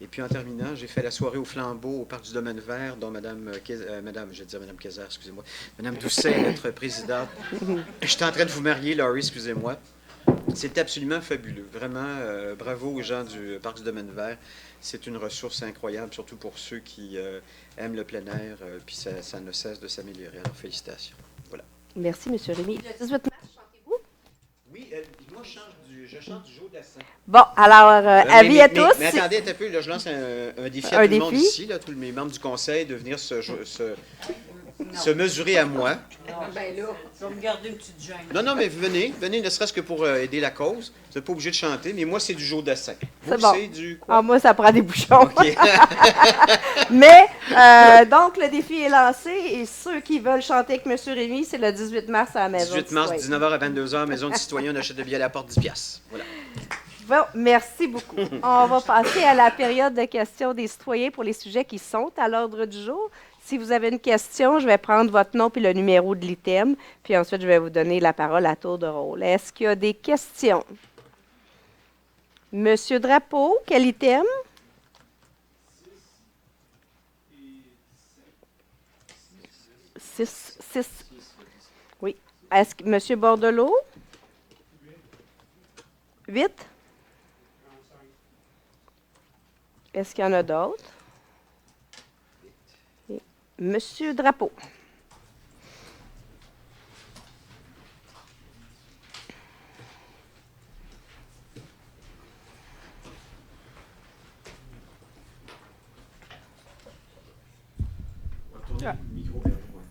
[SPEAKER 9] Et puis, en terminant, j'ai fait la soirée au flambeau au Parc du Domaine Vert, dont Madame Kayser, excusez-moi, Madame Doucet, notre présidente. Je suis en train de vous marier, Laurie, excusez-moi. C'est absolument fabuleux. Vraiment, bravo aux gens du Parc du Domaine Vert. C'est une ressource incroyable, surtout pour ceux qui aiment le plein air, puis ça ne cesse de s'améliorer. Alors, félicitations. Voilà.
[SPEAKER 1] Merci, M. Rémy. Le 18 mars, chantez-vous?
[SPEAKER 9] Oui, moi, je chante du jour de la Saint.
[SPEAKER 1] Bon, alors, avis à tous.
[SPEAKER 9] Mais attendez un peu, là, je lance un défi à tout le monde ici, là, tous mes membres du conseil, de venir se mesurer à moi.
[SPEAKER 8] Ben là, je vais me garder une petite gêne.
[SPEAKER 9] Non, mais venez, ne serait-ce que pour aider la cause. Vous n'êtes pas obligé de chanter, mais moi, c'est du Joe Dassin.
[SPEAKER 1] C'est bon.
[SPEAKER 9] C'est du quoi?
[SPEAKER 1] Ah, moi, ça prend des bouchons.
[SPEAKER 9] OK.
[SPEAKER 1] Mais, donc, le défi est lancé et ceux qui veulent chanter avec M. Rémy, c'est le 18 mars à la Maison
[SPEAKER 9] 18
[SPEAKER 1] du
[SPEAKER 9] mars,
[SPEAKER 1] Citoyen.
[SPEAKER 9] 19h à 22h, Maison du Citoyen, on achète le billet à la porte 10 piastres. Voilà.
[SPEAKER 1] Bon, merci beaucoup. On va passer à la période de questions des citoyens pour les sujets qui sont à l'ordre du jour. Si vous avez une question, je vais prendre votre nom puis le numéro de l'item, puis ensuite, je vais vous donner la parole à tour de rôle. Est-ce qu'il y a des questions? Monsieur Drapeau, quel item? 6. Oui. Est-ce que Monsieur Bordelot? 8. Est-ce qu'il y en a d'autres? Et Monsieur Drapeau.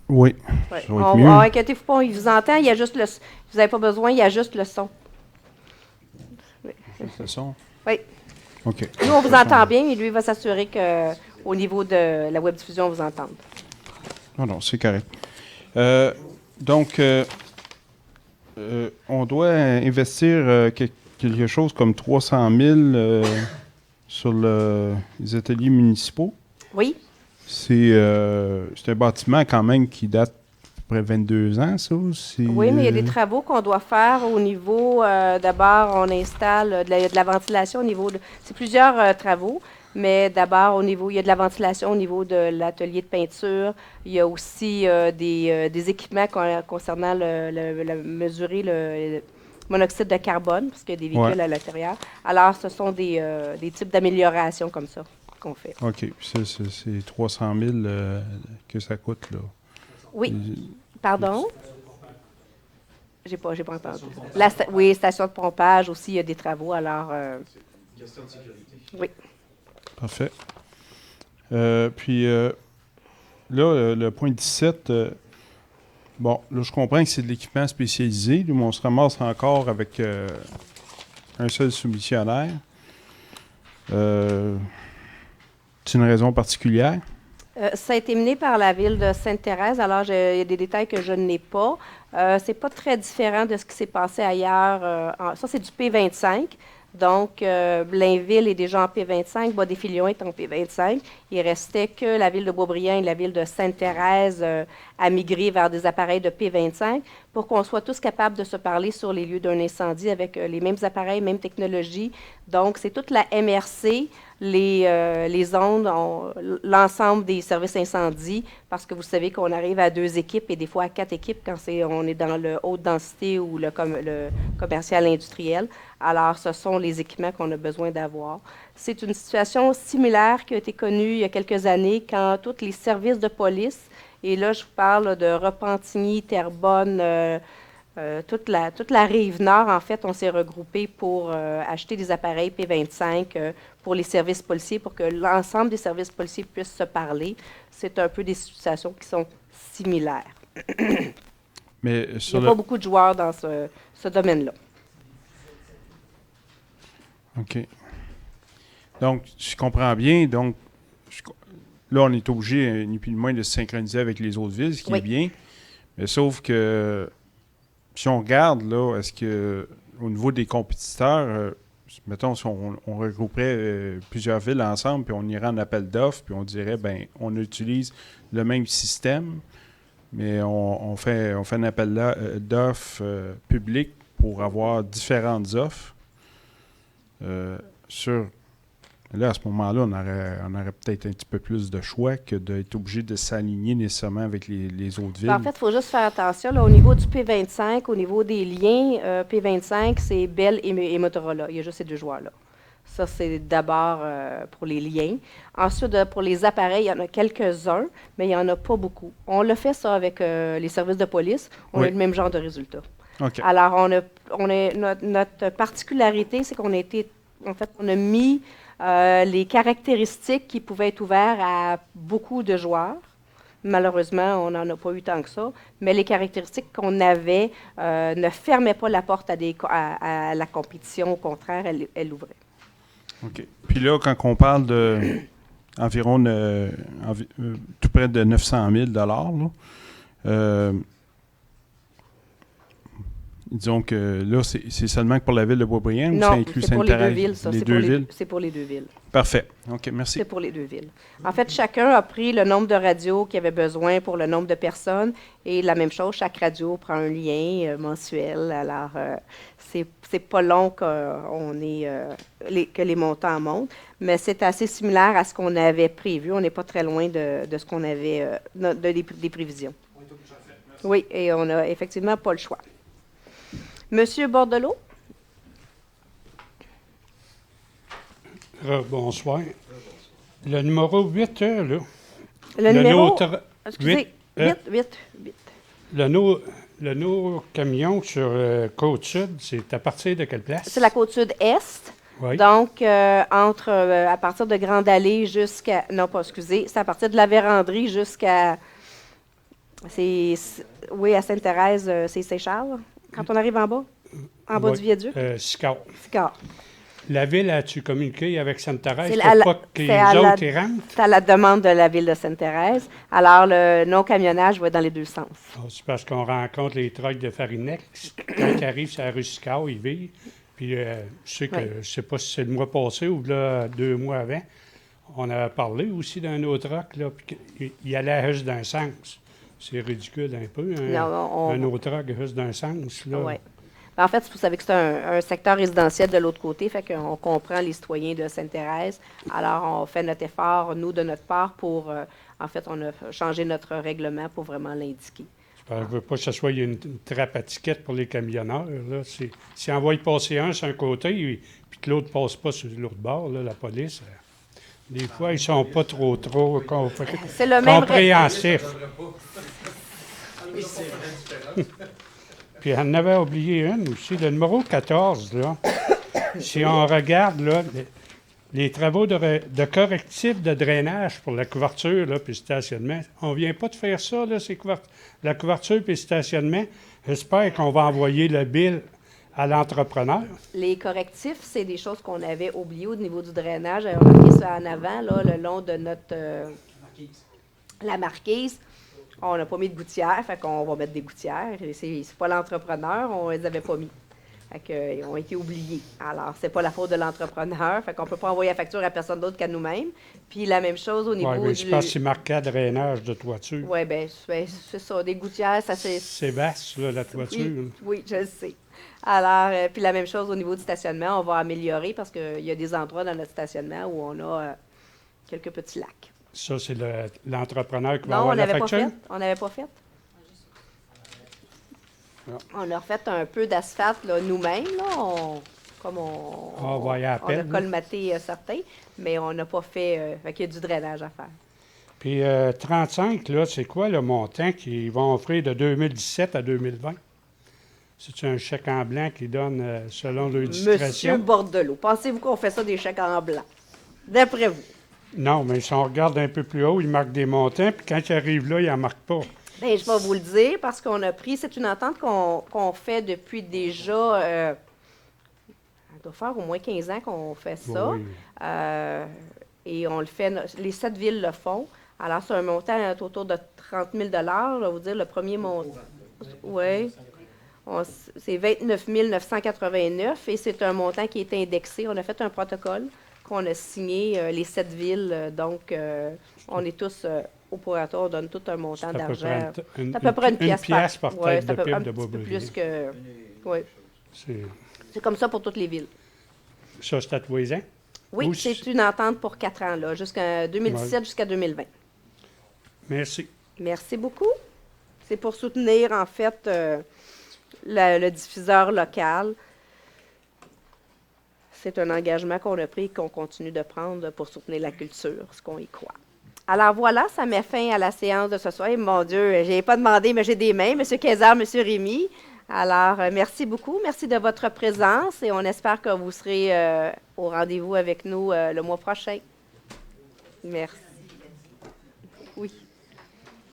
[SPEAKER 11] Oui.
[SPEAKER 1] Ouais.
[SPEAKER 11] Ça va être mieux.
[SPEAKER 1] Inquiétez-vous pas, il vous entend, il y a juste le, vous n'avez pas besoin, il y a juste le son.
[SPEAKER 11] C'est ça?
[SPEAKER 1] Oui.
[SPEAKER 11] OK.
[SPEAKER 1] Nous, on vous entend bien, mais lui, il va s'assurer qu'au niveau de la webdiffusion, on vous entende.
[SPEAKER 11] Non, c'est correct. Donc, on doit investir quelque chose comme 300 000 sur les ateliers municipaux.
[SPEAKER 1] Oui.
[SPEAKER 11] C'est un bâtiment quand même qui date à peu près 22 ans, ça.
[SPEAKER 1] Oui, mais il y a des travaux qu'on doit faire au niveau, d'abord, on installe de la ventilation au niveau de... C'est plusieurs travaux, mais d'abord, il y a de la ventilation au niveau de l'atelier de peinture. Il y a aussi des équipements concernant mesurer le monoxyde de carbone, parce qu'il y a des véhicules à l'intérieur. Alors, ce sont des types d'améliorations comme ça qu'on fait.
[SPEAKER 11] OK. C'est 300 000 que ça coûte, là.
[SPEAKER 1] Oui. Pardon? J'ai pas entendu. Oui, station de pompage aussi, il y a des travaux, alors...
[SPEAKER 10] Question de sécurité.
[SPEAKER 1] Oui.
[SPEAKER 11] Parfait. Puis, là, le point 17, bon, là, je comprends que c'est de l'équipement spécialisé, mais on se ramasse encore avec un seul soumissionnaire. C'est une raison particulière?
[SPEAKER 1] Ça a été mené par la ville de Sainte-Thérèse. Alors, il y a des détails que je n'ai pas. C'est pas très différent de ce qui s'est passé ailleurs. Ça, c'est du P25. Donc, Blainville est déjà en P25. Bois-des-Filions est en P25. Il restait que la ville de Boisbriand et la ville de Sainte-Thérèse à migrer vers des appareils de P25 pour qu'on soit tous capables de se parler sur les lieux d'un incendie avec les mêmes appareils, même technologie. Donc, c'est toute la MRC, les ondes, l'ensemble des services incendie, parce que vous savez qu'on arrive à 2 équipes et des fois à 4 équipes quand on est dans le haute densité ou le commercial industriel. Alors, ce sont les équipements qu'on a besoin d'avoir. C'est une situation similaire qui a été connue il y a quelques années quand tous les services de police, et là, je vous parle de Repentigny, Terrebonne, toute la rive nord, en fait, on s'est regroupés pour acheter des appareils P25 pour les services policiers, pour que l'ensemble des services policiers puissent se parler. C'est un peu des situations qui sont similaires.
[SPEAKER 11] Mais
[SPEAKER 1] il n'y a pas beaucoup de joueurs dans ce domaine-là.
[SPEAKER 11] OK. Donc, je comprends bien. Donc, là, on est obligé, ni plus ni moins, de se synchroniser avec les autres villes, ce qui est bien. Mais sauf que, si on regarde, là, est-ce que, au niveau des compétiteurs, mettons, si on regrouperait plusieurs villes ensemble, puis on irait en appel d'offres, puis on dirait, ben, on utilise le même système, mais on fait un appel d'offres public pour avoir différentes offres. Là, à ce moment-là, on aurait peut-être un petit peu plus de choix que d'être obligé de s'aligner nécessairement avec les autres villes.
[SPEAKER 1] En fait, il faut juste faire attention. Là, au niveau du P25, au niveau des liens, P25, c'est Bell et Motorola. Il y a juste ces 2 joueurs-là. Ça, c'est d'abord pour les liens. Ensuite, pour les appareils, il y en a quelques-uns, mais il n'y en a pas beaucoup. On l'a fait, ça, avec les services de police. On a le même genre de résultat.
[SPEAKER 11] Okay.
[SPEAKER 1] Alors, notre particularité, c'est qu'on a mis les caractéristiques qui pouvaient être ouvertes à beaucoup de joueurs. Malheureusement, on n'en a pas eu tant que ça, mais les caractéristiques qu'on avait ne fermaient pas la porte à la compétition. Au contraire, elle l'ouvrait.
[SPEAKER 11] OK. Puis là, quand on parle de environ tout près de 900 000 là, disons que là, c'est seulement que pour la ville de Boisbriand ou ça
[SPEAKER 1] Non,
[SPEAKER 11] inclut
[SPEAKER 1] c'est pour les deux
[SPEAKER 11] Sainte-Thérèse?
[SPEAKER 1] villes, ça.
[SPEAKER 11] Les
[SPEAKER 1] C'est
[SPEAKER 11] deux
[SPEAKER 1] pour
[SPEAKER 11] villes?
[SPEAKER 1] c'est pour les deux villes.
[SPEAKER 11] Parfait. OK, merci.
[SPEAKER 1] C'est pour les deux villes. En fait, chacun a pris le nombre de radios qu'il avait besoin pour le nombre de personnes. Et la même chose, chaque radio prend un lien mensuel. Alors, c'est pas long que les montants montent, mais c'est assez similaire à ce qu'on avait prévu. On n'est pas très loin de ce qu'on avait, des prévisions. Oui, et on n'a effectivement pas le choix. Monsieur Bordelot?
[SPEAKER 12] Bonsoir. Le numéro 8, là.
[SPEAKER 1] Le numéro...
[SPEAKER 12] nôtre-
[SPEAKER 1] Excusez, vite.
[SPEAKER 12] Le no camion sur Côte-Sud, c'est à partir de quelle place?
[SPEAKER 1] C'est la Côte-Sud-Est.
[SPEAKER 12] Oui.
[SPEAKER 1] Donc, à partir de Grande Allée jusqu'à... Non, pas, excusez. C'est à partir de la Vérandrie jusqu'à... Oui, à Sainte-Thérèse, c'est Saint-Charles. Quand on arrive en bas
[SPEAKER 12] Oui.
[SPEAKER 1] du viaduc.
[SPEAKER 12] Sicard.
[SPEAKER 1] Sicard.
[SPEAKER 12] La ville a-tu communiqué avec Sainte-Thérèse
[SPEAKER 1] C'est
[SPEAKER 12] pour pas que les autres y rentrent?
[SPEAKER 1] C'est à la demande de la ville de Sainte-Thérèse. Alors, le non-camionnage va être dans les deux sens.
[SPEAKER 12] C'est parce qu'on rencontre les trucks de Farinex. Quand ils arrivent sur la rue Sicard, ils vivent. Puis, je sais que, je sais pas si c'est le mois passé ou là, 2 mois avant, on a parlé aussi d'un autre truck, là, puis il allait juste d'un sens. C'est ridicule un peu, un autre truck juste d'un sens, là.
[SPEAKER 1] Oui. En fait, vous savez que c'est un secteur résidentiel de l'autre côté, fait qu'on comprend les citoyens de Sainte-Thérèse. Alors, on fait notre effort, nous, de notre part, pour... en fait, on a changé notre règlement pour vraiment l'indiquer.
[SPEAKER 12] Je ne veux pas que ce soit une trappe à ticket pour les camionneurs. Là. Si on va y passer un sur un côté, puis que l'autre ne passe pas sur l'autre bord, là, la police, des fois, ils ne sont pas trop compréhensifs. Puis on en avait oublié une aussi, le numéro 14, là. Si on regarde, là, les travaux de correctifs de drainage pour la couverture, là, puis le stationnement, on ne vient pas de faire ça, là, la couverture puis le stationnement. J'espère qu'on va envoyer le bill à l'entrepreneur.
[SPEAKER 1] Les correctifs, c'est des choses qu'on avait oubliées au niveau du drainage. On a mis ça en avant, là, le long de notre... la marquise. On n'a pas mis de gouttières, fait qu'on va mettre des gouttières. C'est pas l'entrepreneur, on les avait pas mis. Fait qu'ils ont été oubliés. Alors, c'est pas la faute de l'entrepreneur, fait qu'on peut pas envoyer la facture à personne d'autre qu'à nous-mêmes. Puis la même chose au niveau
[SPEAKER 12] du... je pense que c'est marqué drainage de toiture.
[SPEAKER 1] Oui, bien, c'est ça, des gouttières, ça c'est...
[SPEAKER 12] C'est vaste, là, la toiture.
[SPEAKER 1] Oui, je le sais. Alors, puis la même chose au niveau du stationnement, on va améliorer parce qu'il y a des endroits dans notre stationnement où on a quelques petits lacs.
[SPEAKER 12] Ça, c'est l'entrepreneur qui va avoir la facture?
[SPEAKER 1] Non, on n'avait pas fait. Non. On a refait un peu d'asphalte nous-mêmes, là. On a colmaté certains, mais on n'a pas fait... fait qu'il y a du drainage à faire.
[SPEAKER 12] Puis 35, là, c'est quoi le montant qu'ils vont offrir de 2017 à 2020? C'est un chèque en blanc qu'ils donnent selon leur discrétion?
[SPEAKER 1] Monsieur Bordelot, pensez-vous qu'on fait ça des chèques en blanc? D'après vous?
[SPEAKER 12] Non, mais si on regarde un peu plus haut, ils marquent des montants, puis quand ils arrivent là, ils n'en marquent pas.
[SPEAKER 1] Bien, je vais vous le dire, parce qu'on a pris, c'est une entente qu'on fait depuis déjà, ça doit faire au moins 15 ans qu'on fait ça. Oui. Et on le fait, les 7 villes le font. Alors, c'est un montant autour de 30 000 je vais vous dire, le premier montant. Oui. C'est 29 989 et c'est un montant qui est indexé. On a fait un protocole qu'on a signé, les 7 villes. Donc, on est tous au pourrateur, on donne tout un montant d'argent. C'est à peu près une pièce
[SPEAKER 12] par tête de pipe de
[SPEAKER 1] Boisbriand. Un petit peu plus que... Oui. C'est comme ça pour toutes les villes.
[SPEAKER 12] Ça, c'est à tous les ans?
[SPEAKER 1] Oui, c'est une entente pour 4 ans, là, jusqu'à 2017 jusqu'à 2020.
[SPEAKER 12] Merci.
[SPEAKER 1] Merci beaucoup. C'est pour soutenir, en fait, le diffuseur local. C'est un engagement qu'on a pris et qu'on continue de prendre pour soutenir la culture, ce qu'on y croit. Alors voilà, ça met fin à la séance de ce soir. Et mon Dieu, je n'ai pas demandé, mais j'ai des mains. M. Kayser, M. Rémy. Alors, merci beaucoup. Merci de votre présence et on espère que vous serez au rendez-vous avec nous le mois prochain. Merci. Oui.